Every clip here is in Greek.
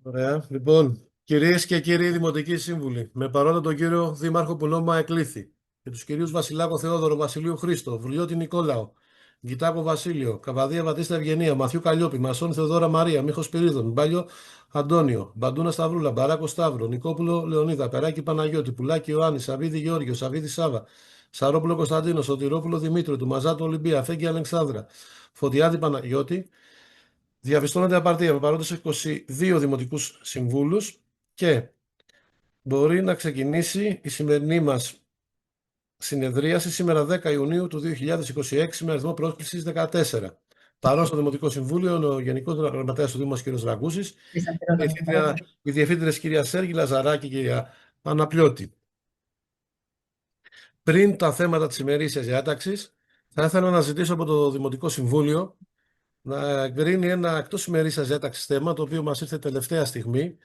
Ωραία. Λοιπόν, κυρίες και κύριοι Δημοτικοί Σύμβουλοι, με παρόντα τον κύριο Δήμαρχο που νόμιμα εκλήθη και τους κυρίους Βασιλάκο Θεόδωρο, Βασιλείου Χρήστο, Βουλιώτη Νικόλαο, Γκυτάκο Βασίλειο, Καβαδία Βατίστα Ευγενία, Μαθιού Καλλιόπη, Μασόνη Θεοδώρα Μαρία, Μίχος Πυρίδων, Μπάλιο Αντώνιο, Μπαντούνα Σταυρούλα, Μπαράκο Σταύρο, Νικόπουλο Λεωνίδα, Περάκη Παναγιώτη, Πουλάκη Ιωάννη, Σαββίδη Γεώργιο, Σαββίδη Σάβα, Σαρόπουλο Κωνσταντίνο, Σωτηρόπουλο Δημήτριο, του Μαζάτου Ολυμπία, Φέγγι Αλεξάνδρα, Φωτιάδη Παναγιώτη. Διαπιστώνεται απαρτία με παρόντες 22 δημοτικούς συμβούλους και μπορεί να ξεκινήσει η σημερινή μας συνεδρίαση σήμερα 10 Ιουνίου του 2026 με αριθμό πρόσκλησης 14. Παρόν στο Δημοτικό Συμβούλιο είναι ο Γενικός Γραμματέας του Δήμου κ. Ραγκούσης, οι διευθύντρες κυρία Σέργη Λαζαράκη και κυρία Παναπλιώτη. Πριν τα θέματα της ημερήσιας διάταξης, θα ήθελα να ζητήσω από το Δημοτικό Συμβούλιο να εγκρίνει ένα εκτός ημερήσιας διάταξης θέμα, το οποίο μας ήρθε τελευταία στιγμή.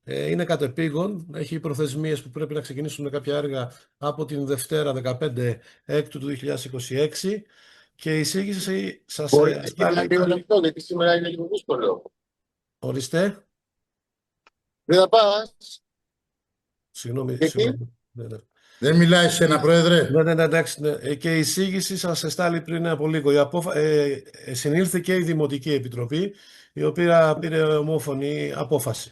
Είναι κατεπήγον, έχει προθεσμίες που πρέπει να ξεκινήσουν κάποια έργα από την Δευτέρα 15 Έκτου του 2026 και η εισήγηση σας Μπορεί να λεπτό, γιατί σήμερα είναι λίγο δύσκολο. Ορίστε. Δεν θα πας. Συγγνώμη. Ναι. Δεν μιλάει σε ένα πρόεδρε. Ναι, εντάξει. Ναι. Και η εισήγηση σας εστάλει πριν από λίγο. Συνήλθε και η Δημοτική Επιτροπή, η οποία πήρε ομόφωνη απόφαση.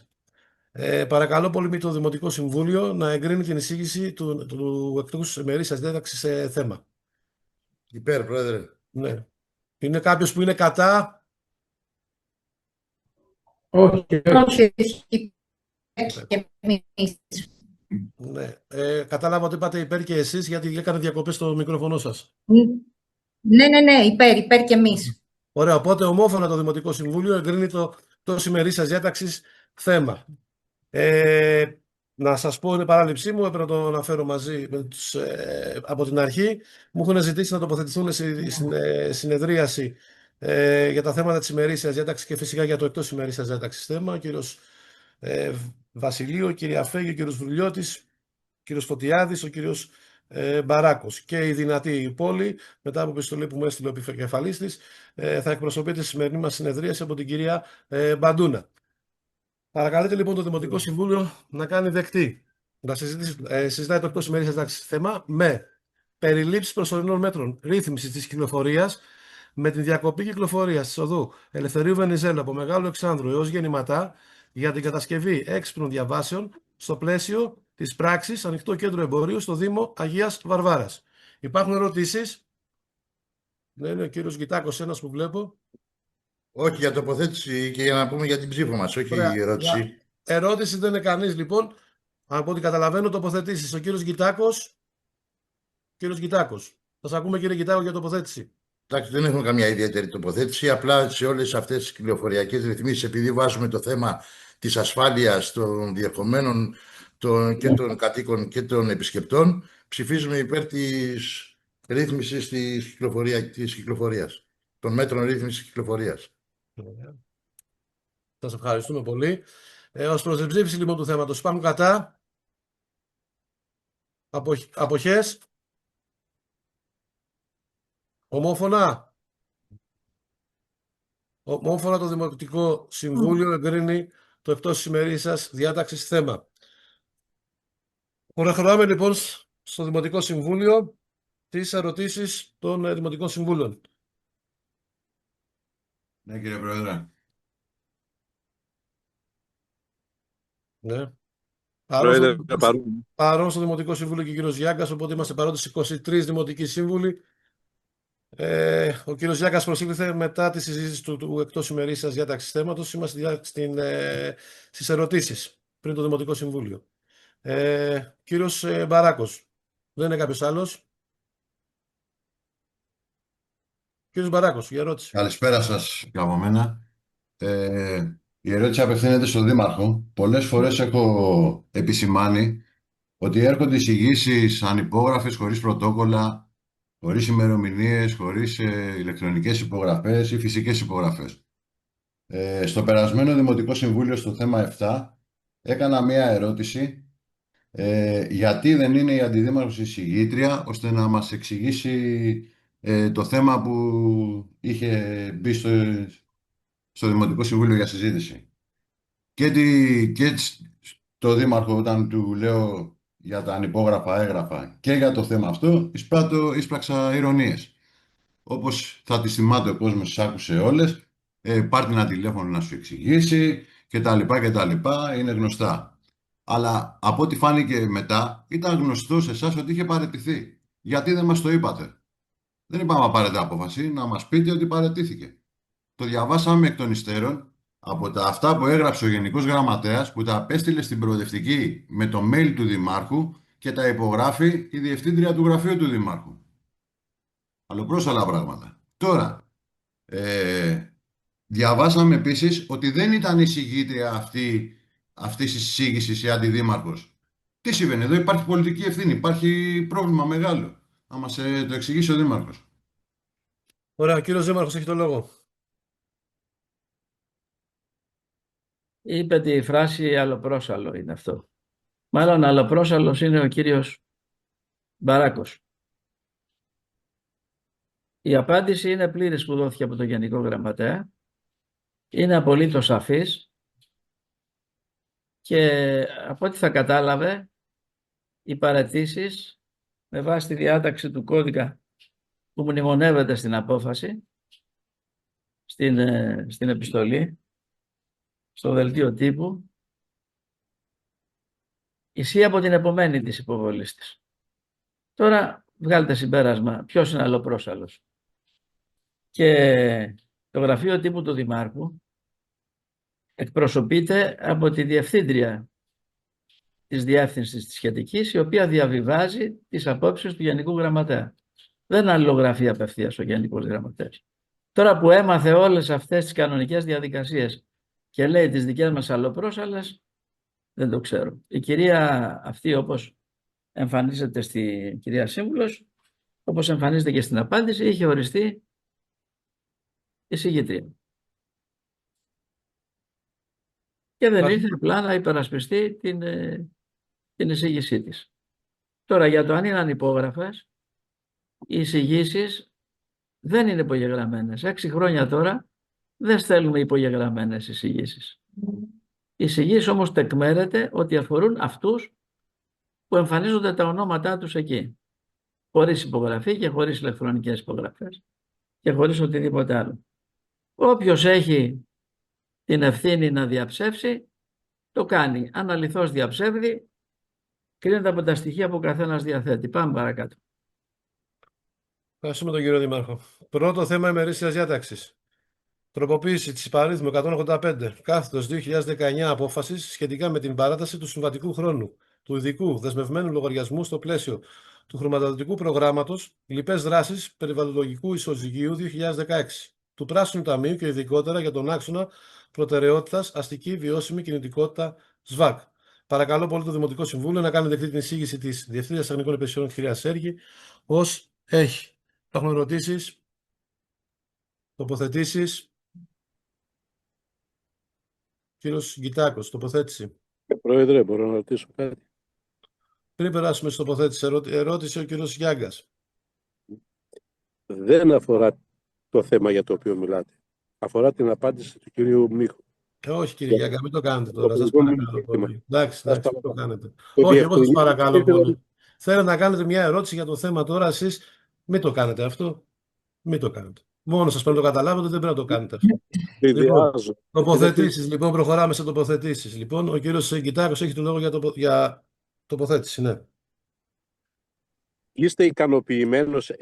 Παρακαλώ πολύ με το Δημοτικό Συμβούλιο να εγκρίνει την εισήγηση του εκτός ημερήσιας διάταξης σε θέμα. Υπέρ, πρόεδρε. Ναι. Είναι κάποιος που είναι κατά? Όχι. Ναι. Κατάλαβα ότι είπατε υπέρ και εσείς, γιατί έκανε διακοπές στο μικρόφωνο σας. Ναι, υπέρ και εμείς. Ωραία, οπότε ομόφωνα το Δημοτικό Συμβούλιο εγκρίνει το εκτός ημερήσιας διάταξης θέμα. Να σας πω, είναι παράληψή μου, έπρεπε να το αναφέρω μαζί από την αρχή. Μου έχουν ζητήσει να τοποθετηθούν στην συνεδρίαση για τα θέματα της ημερήσιας διάταξης και φυσικά για το εκτός ημερήσιας διάταξης θέμα. Ο κύριος Βασιλείου, ο κύριος Αφέγη, ο κύριος Βρουλιώτης, ο κύριος Φωτιάδης, ο κύριος Μπαράκος και η δυνατή πόλη, μετά από επιστολή που μου έστειλε ο επικεφαλής της, θα εκπροσωπείται στη σημερινή μας συνεδρίαση από την κυρία Μπαντούνα. Παρακαλείτε λοιπόν το Δημοτικό Συμβούλιο να κάνει δεκτή, να συζητάει το εκτός ημερήσιας διάταξης θέμα με περιλήψεις προσωρινών μέτρων ρύθμισης της κυκλοφορίας με την διακοπή κυκλοφορίας της οδού Ελευθερίου Βενιζέλου από Μεγάλο Αλεξάνδρου έως Γεννηματά για την κατασκευή έξυπνων διαβάσεων στο πλαίσιο της πράξης Ανοιχτό Κέντρο Εμπορίου στο Δήμο Αγίας Βαρβάρας. Υπάρχουν ερωτήσεις? Ναι, είναι ο κύριος Γκυτάκος ένας που βλέπω. Όχι, για τοποθέτηση και για να πούμε για την ψήφο μας, όχι Ωραία. η ερώτηση. Ερώτηση δεν είναι κανείς λοιπόν. Από ό,τι καταλαβαίνω τοποθετήσεις. Ο κύριος Γκυτάκος. Κύριος Γκυτάκος. Θα σας ακούμε κύριε Γκυτάκο για τοποθέτηση. Εντάξει, δεν έχουμε καμιά ιδιαίτερη τοποθέτηση. Απλά σε όλες αυτές τις κυκλοφοριακές ρυθμίσεις, επειδή βάζουμε το θέμα της ασφάλειας των διερχομένων και των κατοίκων και των επισκεπτών, ψηφίζουμε υπέρ της ρύθμισης της κυκλοφορίας, των μέτρων ρύθμισης της κυκλοφορίας. Σας ευχαριστούμε πολύ. Ως προς την ψήφιση λοιπόν του θέματος, υπάρχουν κατά? Αποχές? Ομόφωνα? Ομόφωνα το Δημοτικό Συμβούλιο εγκρίνει το εκτός ημερήσιας διάταξης θέμα. Προχωράμε λοιπόν στο Δημοτικό Συμβούλιο τις ερωτήσεις των Δημοτικών Συμβούλων. Ναι, κύριε Πρόεδρε. Ναι. Παρόν στο Δημοτικό Συμβούλιο και ο κύριος Γιάγκας, οπότε είμαστε παρόντες 23 Δημοτικοί Σύμβουλοι. Ο κύριος Γιάγκας προσήλθε μετά τη συζήτηση του εκτός ημερήσιας διάταξης θέματος. Είμαστε στις ερωτήσεις πριν το Δημοτικό Συμβούλιο. Κύριος Μπαράκος, δεν είναι κάποιος άλλος? Κύριος Μπαράκος, για ερώτηση. Καλησπέρα σας και από μένα. Η ερώτηση απευθύνεται στον Δήμαρχο. Πολλές φορές έχω επισημάνει ότι έρχονται εισηγήσεις ανυπόγραφες, χωρίς πρωτόκολλα, χωρίς ημερομηνίες, χωρίς ηλεκτρονικές υπογραφές ή φυσικές υπογραφές. Στο περασμένο Δημοτικό Συμβούλιο στο θέμα 7 έκανα μία ερώτηση γιατί δεν είναι η αντιδήμαρχος εισηγήτρια ώστε να μας εξηγήσει το θέμα που είχε μπει στο Δημοτικό Συμβούλιο για συζήτηση. και το δήμαρχο όταν του λέω για τα ανυπόγραφα έγγραφα και για το θέμα αυτό, ίσπραξα ηρωνίες. Όπως θα τις θυμάται ο κόσμος, τις άκουσε όλες, πάρ' την ένα τηλέφωνο να σου εξηγήσει και τα λοιπά και τα λοιπά, είναι γνωστά. Αλλά από ό,τι φάνηκε μετά, ήταν γνωστό σε εσάς ότι είχε παραιτηθεί. Γιατί δεν μας το είπατε? Δεν είπαμε να πάρετε απόφαση, να μας πείτε ότι παραιτήθηκε. Το διαβάσαμε εκ των υστέρων από αυτά που έγραψε ο Γενικός Γραμματέας, που τα απέστειλε στην προοδευτική με το mail του Δημάρχου και τα υπογράφει η διευθύντρια του γραφείου του Δημάρχου. Αλλοπρόσαλα πράγματα. Τώρα, διαβάσαμε επίσης ότι δεν ήταν η συγγήτρια αυτής της εισήγησης η αντιδήμαρχος. Τι συμβαίνει εδώ? Υπάρχει πολιτική ευθύνη, υπάρχει πρόβλημα μεγάλο. Να μας το εξηγήσει ο Δήμαρχος. Ωραία, ο κύριος Δήμαρχος έχει το λόγο. Είπε τη φράση αλλοπρόσαλλο είναι αυτό. Μάλλον αλλοπρόσαλλος είναι ο κύριος Μπαράκος. Η απάντηση είναι πλήρης που δόθηκε από τον Γενικό Γραμματέα. Είναι απολύτως σαφής και από ό,τι θα κατάλαβε οι παραιτήσεις με βάση τη διάταξη του κώδικα που μνημονεύεται στην απόφαση, στην επιστολή, στο δελτίο τύπου, ισχύει από την επομένη της υποβολής της. Τώρα βγάλετε συμπέρασμα ποιος είναι αλλοπρόσαλλος. Και το γραφείο τύπου του Δημάρχου εκπροσωπείται από τη διευθύντρια της διεύθυνσης της σχετικής, η οποία διαβιβάζει τις απόψεις του Γενικού Γραμματέα. Δεν αλληλογραφεί απευθείας ο Γενικός Γραμματέας. Τώρα που έμαθε όλες αυτές τις κανονικές διαδικασίες και λέει τις δικές μας αλλοπρόσαλλες, δεν το ξέρω. Η κυρία αυτή, όπως εμφανίζεται στη κυρία Σύμβουλος, όπως εμφανίζεται και στην απάντηση, είχε οριστεί εισηγήτρια. Και δεν ήρθε απλά να υπερασπιστεί την εισήγησή της. Τώρα για το αν είναι ανυπόγραφες, οι εισηγήσεις δεν είναι υπογεγραμμένες. 6 χρόνια τώρα δεν στέλνουμε υπογεγραμμένες εισηγήσεις. Οι εισηγήσεις όμως τεκμέρεται ότι αφορούν αυτούς που εμφανίζονται τα ονόματά τους εκεί. Χωρίς υπογραφή και χωρίς ηλεκτρονικές υπογραφές και χωρίς οτιδήποτε άλλο. Όποιος έχει την ευθύνη να διαψεύσει, το κάνει. Αν αληθώς διαψεύδει, κρίνεται από τα στοιχεία που ο καθένας διαθέτει. Πάμε παρακάτω. Ευχαριστούμε τον κύριο Δήμαρχο. Πρώτο θέμα ημερήσιας διάταξης. Τροποποίηση της υπαρίθμου 185/2019 απόφασης σχετικά με την παράταση του συμβατικού χρόνου του ειδικού δεσμευμένου λογαριασμού στο πλαίσιο του χρηματοδοτικού προγράμματος Λοιπές δράσεις περιβαλλοντολογικού ισοζυγίου 2016 του Πράσινου Ταμείου και ειδικότερα για τον άξονα προτεραιότητας αστική βιώσιμη κινητικότητα ΣΒΑΚ. Παρακαλώ πολύ το Δημοτικό Συμβούλιο να κάνει δεκτή την εισήγηση της Διευθύντριας Τεχνικών Υπηρεσιών κ. Σέργη ως έχει. Υπάρχουν ερωτήσεις, τοποθετήσεις? Κύριος Γκιτάκος, τοποθέτηση. Πρόεδρε, μπορώ να ρωτήσω κάτι? Πριν περάσουμε στη τοποθέτηση, ερώτηση ο κύριος Γιάγκας. Δεν αφορά το θέμα για το οποίο μιλάτε. Αφορά την απάντηση του κυρίου Μίχου. Όχι κύριε Γιάγκα, μην το κάνετε τώρα. Σας προηγούμενο παρακαλώ ζήτημα. πολύ. Εντάξει, Σας μην το παρακαλώ. κάνετε. Όχι, εγώ σας παρακαλώ πολύ. Θέλω να κάνετε μια ερώτηση για το θέμα τώρα, εσείς μην το κάνετε αυτό. Μην το κάνετε. Μόνο σας πρέπει να το καταλάβετε, δεν πρέπει να το κάνετε αυτό. Λοιπόν, τοποθετήσεις, λοιπόν, προχωράμε σε τοποθετήσεις. Λοιπόν, ο κύριος Γκιτάκος έχει το λόγο για τοποθέτηση, ναι. Είστε ικανοποιημένος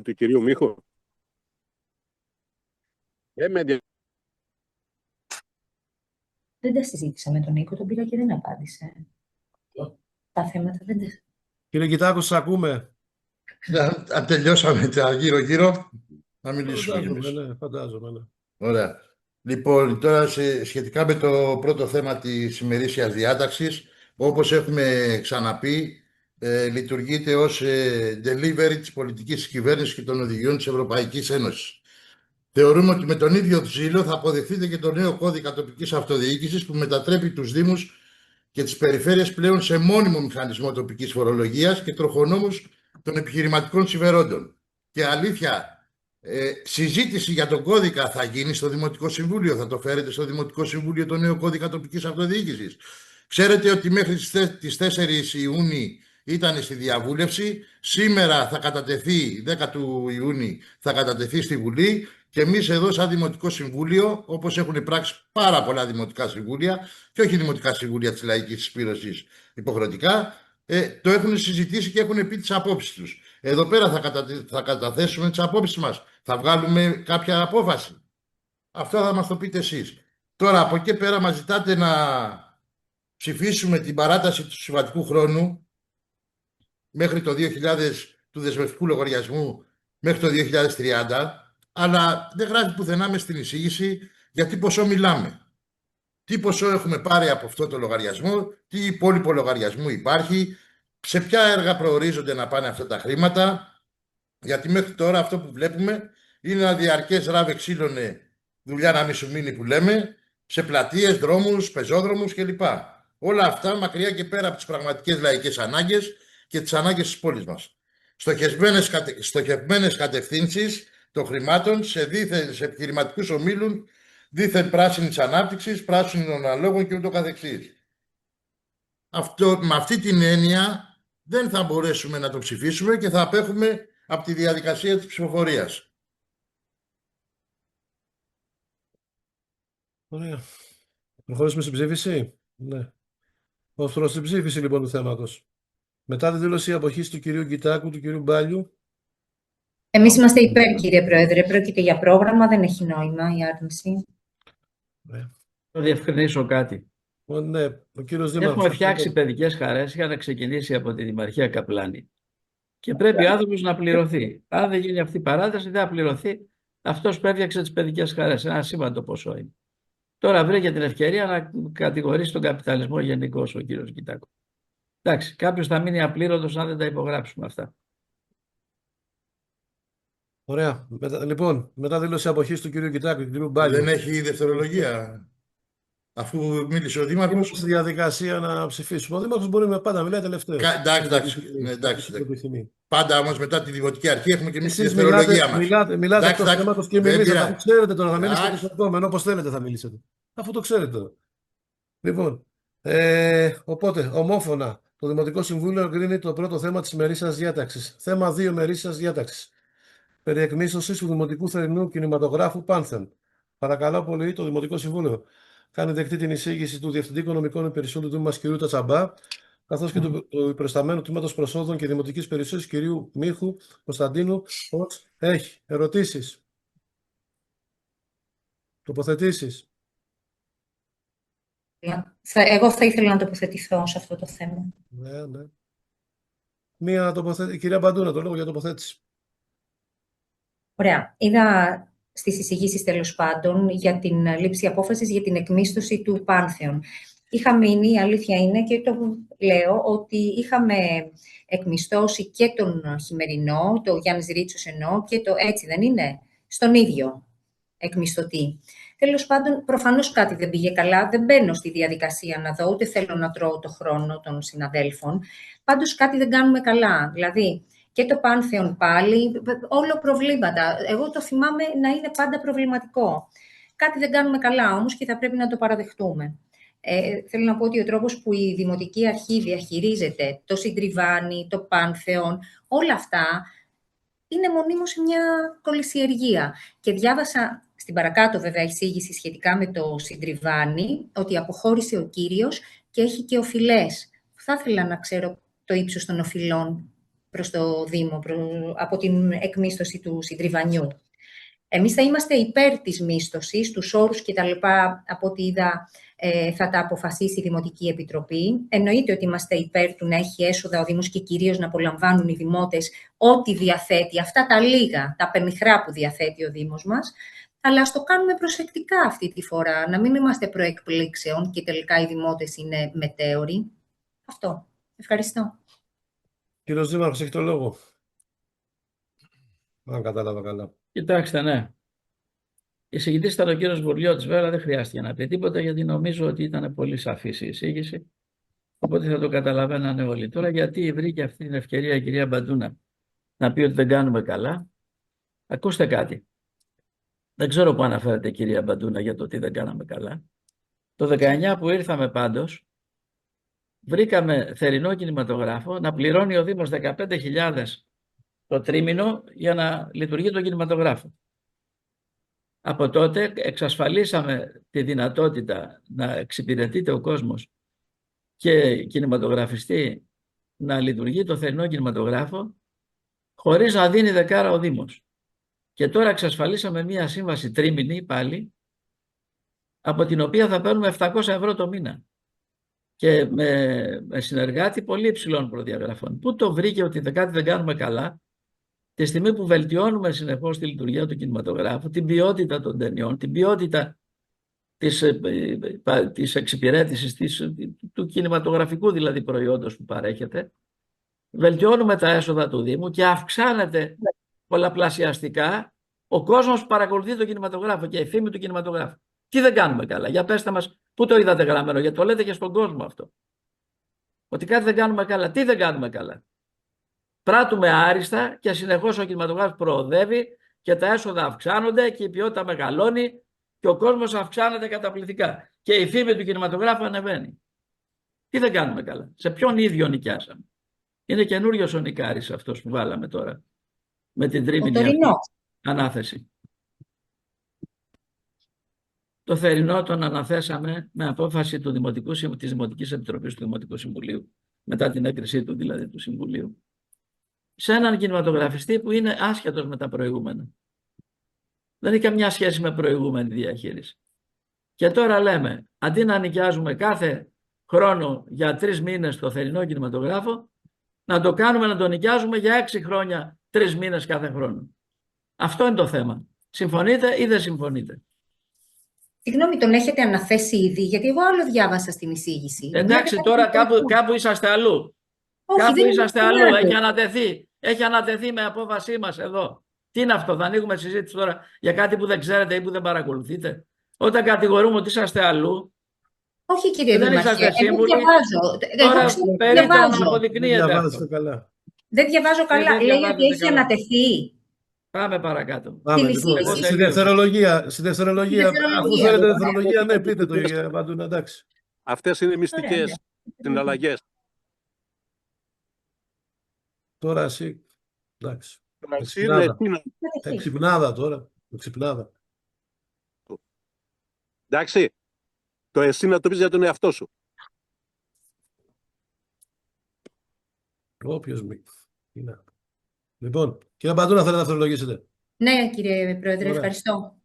του κυρίου Μίχου? Δεν τα συζήτησα με τον Νίκο, τον πήρα και δεν απάντησε. Τα θέματα δεν τα... Κύριε Γκιτάκο, σας ακούμε. Αν τελειώσαμε τα γύρω-γύρω, να μιλήσουμε κι εμείς. Φαντάζομαι, ναι. Ωραία. Λοιπόν, τώρα σχετικά με το πρώτο θέμα της ημερήσιας διάταξης, όπως έχουμε ξαναπεί, λειτουργείται ως delivery της πολιτικής της κυβέρνησης και των οδηγιών της Ευρωπαϊκής Ένωσης. Θεωρούμε ότι με τον ίδιο ζήλο θα αποδεχτείτε και το νέο κώδικα τοπικής αυτοδιοίκησης που μετατρέπει τους Δήμους και τις περιφέρειες πλέον σε μόνιμο μηχανισμό τοπικής φορολογίας και τροχονόμους των επιχειρηματικών συμφερόντων. Και αλήθεια, Συζήτηση για τον κώδικα θα γίνει στο Δημοτικό Συμβούλιο, θα το φέρετε στο Δημοτικό Συμβούλιο το νέο κώδικα τοπικής αυτοδιοίκησης. Ξέρετε ότι μέχρι τις 4 Ιούνιου ήταν στη διαβούλευση, σήμερα θα κατατεθεί, 10 του Ιούνιου θα κατατεθεί στη Βουλή και εμείς εδώ σαν Δημοτικό Συμβούλιο, όπως έχουν πράξει πάρα πολλά Δημοτικά Συμβούλια και όχι Δημοτικά Συμβούλια της Λαϊκής Συσπήρωσης υποχρεωτικά, το έχουν συζητήσει και έχουν πει τις απόψεις τους. Εδώ πέρα θα καταθέσουμε τις απόψεις μας. Θα βγάλουμε κάποια απόφαση. Αυτό θα μας το πείτε εσείς. Τώρα από εκεί πέρα μας ζητάτε να ψηφίσουμε την παράταση του συμβατικού χρόνου μέχρι το 2000 του δεσμευτικού λογαριασμού μέχρι το 2030, αλλά δεν γράφει πουθενά μες στην εισήγηση για τι ποσό μιλάμε. Τι ποσό έχουμε πάρει από αυτό το λογαριασμό, τι υπόλοιπο λογαριασμού υπάρχει, σε ποια έργα προορίζονται να πάνε αυτά τα χρήματα, γιατί μέχρι τώρα αυτό που βλέπουμε είναι ένα διαρκές ράβε ξύλωνε, δουλειά να μην σου μείνει που λέμε, σε πλατείες, δρόμους, πεζόδρομους κλπ. Όλα αυτά μακριά και πέρα από τις πραγματικές λαϊκές ανάγκες και τις ανάγκες της πόλης μας. Στοχευμένες κατευθύνσεις των χρημάτων σε επιχειρηματικούς ομίλους δίθεν πράσινης ανάπτυξης, πράσινων αλόγων και ούτω καθεξής. Με αυτή την έννοια δεν θα μπορέσουμε να το ψηφίσουμε και θα απέχουμε από τη διαδικασία της ψηφοφορίας. Ωραία. Προχωρήσουμε στην ψήφιση. Ναι. Οφθρώ στην ψήφιση λοιπόν του θέματος. Μετά τη δήλωση αποχής του κυρίου Κιτάκου, του κυρίου Μπάλιου. Εμείς είμαστε υπέρ, κύριε Πρόεδρε. Πρόκειται για πρόγραμμα, δεν έχει νόημα η άρνηση. Ναι. Θα διευκρινίσω κάτι. Ναι, ο κύριος Δήμαρχος. Έχουμε φτιάξει παιδικές χαρές για να ξεκινήσει από τη Δημαρχία Καπλάνη. Και πρέπει ο άνθρωπος να πληρωθεί. Αν δεν γίνει αυτή η παράταση, δεν θα πληρωθεί αυτός που έφτιαξε τις παιδικές χαρές. Ένα σήμαντο ποσό είναι. Τώρα βρήκε την ευκαιρία να κατηγορήσει τον καπιταλισμό γενικώς ο κύριος Κιτάκου. Εντάξει, κάποιος θα μείνει απλήρωτος αν δεν τα υπογράψουμε αυτά. Ωραία. Λοιπόν, μετά δήλωση αποχής του κυρίου Κιτάκου και του κυρίου Μπάλιου. Δεν έχει δευτερολογία. Αφού μίλησε ο Δήμαρχος. Είμαστε στη διαδικασία να ψηφίσουμε. Ο Δήμαρχος μπορεί με πάντα μιλάει τελευταίο. Εντάξει. Πάντα όμως μετά τη Δημοτική Αρχή έχουμε και εμείς τη Εσείς δευτερολογία μας. μιλάτε εκτός θέματος και μιλήσατε. Αφού ξέρετε τώρα, θα μιλήσετε Εντάξει. στο επόμενο, όπως θέλετε θα μιλήσετε. Αφού το ξέρετε τώρα. Λοιπόν, οπότε, ομόφωνα, το Δημοτικό Συμβούλιο εγκρίνει το πρώτο θέμα της ημερήσιας διάταξης. Θέμα 2 ημερήσιας διάταξης. Περί εκμίσθωσης του Δημοτικού Θερινού Κινηματογράφου Πάνθεν. Παρακαλώ πολύ το Δημοτικό Συμβούλιο κάνει δεκτή την εισήγηση του Διευθυντή Οικονομικών Υπηρεσιών του Δήμου μας κ. Τατσαμπά, καθώς και του προϊσταμένου τμήματος προσόδων και δημοτικής περιουσίας κ. Μίχου Κωνσταντίνου. Έχει ερωτήσεις, τοποθετήσεις. Εγώ θα ήθελα να τοποθετηθώ σε αυτό το θέμα. Ναι. Μία τοποθέτηση. Κυρία Μπαντούνα, το λόγο για τοποθέτηση. Ωραία. Είδα στις εισηγήσεις τέλος πάντων για την λήψη απόφασης για την εκμίσθωση του Πάνθεων. Είχα μείνει, η αλήθεια είναι, και το λέω, ότι είχαμε εκμισθώσει και τον Χειμερινό, το Γιάννης Ρίτσος εννοώ, και το έτσι δεν είναι, στον ίδιο εκμισθωτή. Τέλος πάντων, προφανώς κάτι δεν πήγε καλά, δεν μπαίνω στη διαδικασία να δω, ούτε θέλω να τρώω το χρόνο των συναδέλφων. Πάντως κάτι δεν κάνουμε καλά, δηλαδή και το Πάνθεον πάλι, όλο προβλήματα. Εγώ το θυμάμαι να είναι πάντα προβληματικό. Κάτι δεν κάνουμε καλά όμως και θα πρέπει να το παραδεχτούμε. Θέλω να πω ότι ο τρόπος που η Δημοτική Αρχή διαχειρίζεται το Συντριβάνι, το Πάνθεον, όλα αυτά είναι μονίμως σε μια κολυσιεργία. Και διάβασα στην παρακάτω βέβαια εισήγηση σχετικά με το Συντριβάνι, ότι αποχώρησε ο κύριος και έχει και οφειλές. Θα ήθελα να ξέρω το ύψος των οφειλών προς το Δήμο, από την εκμίσθωση του Συντριβανιού. Εμείς θα είμαστε υπέρ της μίσθωσης, τους όρους και τα λοιπά, από ό,τι είδα θα τα αποφασίσει η Δημοτική Επιτροπή. Εννοείται ότι είμαστε υπέρ του να έχει έσοδα ο Δήμος και κυρίως να απολαμβάνουν οι δημότες ό,τι διαθέτει, αυτά τα λίγα, τα πενιχρά που διαθέτει ο Δήμος μας. Αλλά ας το κάνουμε προσεκτικά αυτή τη φορά, να μην είμαστε προεκπλήξεων και τελικά οι δημότες είναι μετέωροι. Αυτό. Ευχαριστώ. Κύριος Δήμαρχος, έχει το λόγο. Αν κατάλαβα καλά. Κοιτάξτε, ναι. Εισηγητής ήταν ο κύριος Βουρλιώτης, βέβαια δεν χρειάστηκε να πει τίποτα, γιατί νομίζω ότι ήταν πολύ σαφής η εισήγηση. Οπότε θα το καταλαβαίνανε όλοι. Τώρα, γιατί βρήκε αυτή την ευκαιρία η κυρία Μπαντούνα να πει ότι δεν κάνουμε καλά. Ακούστε κάτι. Δεν ξέρω πού αναφέρεται, κυρία Μπαντούνα, για το τι δεν κάναμε καλά. Το 19 που ήρθαμε πάντως, βρήκαμε θερινό κινηματογράφο να πληρώνει ο Δήμος 15.000 το τρίμηνο για να λειτουργεί το κινηματογράφο. Από τότε εξασφαλίσαμε τη δυνατότητα να εξυπηρετείται ο κόσμος και κινηματογραφιστή να λειτουργεί το θερινό κινηματογράφο χωρίς να δίνει δεκάρα ο Δήμος. Και τώρα εξασφαλίσαμε μία σύμβαση τρίμηνη πάλι, από την οποία θα παίρνουμε 700 ευρώ το μήνα. Και με συνεργάτη πολύ υψηλών προδιαγραφών. Πού το βρήκε ότι κάτι δεν κάνουμε καλά, τη στιγμή που βελτιώνουμε συνεχώς τη λειτουργία του κινηματογράφου, την ποιότητα των ταινιών, την ποιότητα της εξυπηρέτησης, του κινηματογραφικού δηλαδή προϊόντος που παρέχεται, βελτιώνουμε τα έσοδα του Δήμου και αυξάνεται πολλαπλασιαστικά ο κόσμος που παρακολουθεί το κινηματογράφο και η φήμη του κινηματογράφου. Τι δεν κάνουμε καλά? Για πέστε μας, πού το είδατε γραμμένο? Γιατί το λέτε και στον κόσμο αυτό. Ότι κάτι δεν κάνουμε καλά. Τι δεν κάνουμε καλά? Πράττουμε άριστα και συνεχώς ο κινηματογράφος προοδεύει και τα έσοδα αυξάνονται και η ποιότητα μεγαλώνει και ο κόσμος αυξάνεται καταπληκτικά. Και η φήμη του κινηματογράφου ανεβαίνει. Τι δεν κάνουμε καλά? Σε ποιον ίδιο νοικιάσαμε? Είναι καινούριος ο νοικάρης αυτός που βάλαμε τώρα με την τρίμηνη ανάθεση. Το θερινό τον αναθέσαμε με απόφαση της Δημοτικής Επιτροπής του Δημοτικού Συμβουλίου, μετά την έγκρισή του δηλαδή του Συμβουλίου, σε έναν κινηματογραφιστή που είναι άσχετος με τα προηγούμενα. Δεν έχει καμιά σχέση με προηγούμενη διαχείριση. Και τώρα λέμε, αντί να νοικιάζουμε κάθε χρόνο για 3 μήνες το θερινό κινηματογράφο, να το κάνουμε να το νοικιάζουμε για 6 χρόνια, 3 μήνες κάθε χρόνο. Αυτό είναι το θέμα. Συμφωνείτε ή δεν συμφωνείτε? Συγγνώμη, τον έχετε αναθέσει ήδη? Γιατί εγώ άλλο διάβασα στην εισήγηση. Εντάξει, τώρα κάπου είσαστε αλλού. Όχι, Κάπου δεν είσαστε είναι αλλού. άλλο. Έχει ανατεθεί με απόφασή μας εδώ. Τι είναι αυτό? Θα ανοίγουμε συζήτηση τώρα για κάτι που δεν ξέρετε ή που δεν παρακολουθείτε? Όταν κατηγορούμε ότι είσαστε αλλού, Όχι, κύριε δεν Δήμαρχε, είσαστε εγώ σύμβουλοι. διαβάζω. Τώρα περίπτωμα να αποδεικνύεται αυτό. Διαβάζετε καλά. Δεν διαβάζω καλά. δεν Λέει διαβάζετε ότι έχει καλά. ανατεθεί. Πάμε παρακάτω. Πάμε Την λοιπόν. εισήγηση. Στη δευτερολογία, αφού δευτερολογία. θέλετε δευτερολογία, ναι, πείτε το για Μπαντούνα, εντάξει. Αυτές είναι μυστικές συναλλαγές. Τώρα εσύ, εντάξει. Είναι, Εξυπνάδα τώρα. Εξυπνάδα. εντάξει, το εσύ να το πεις για τον εαυτό σου. Όποιος μη. Είναι. Λοιπόν, κύριε Μπαντούνα, θέλετε να δευτερολογήσετε? Ναι, κύριε Πρόεδρε, Ωραία. ευχαριστώ.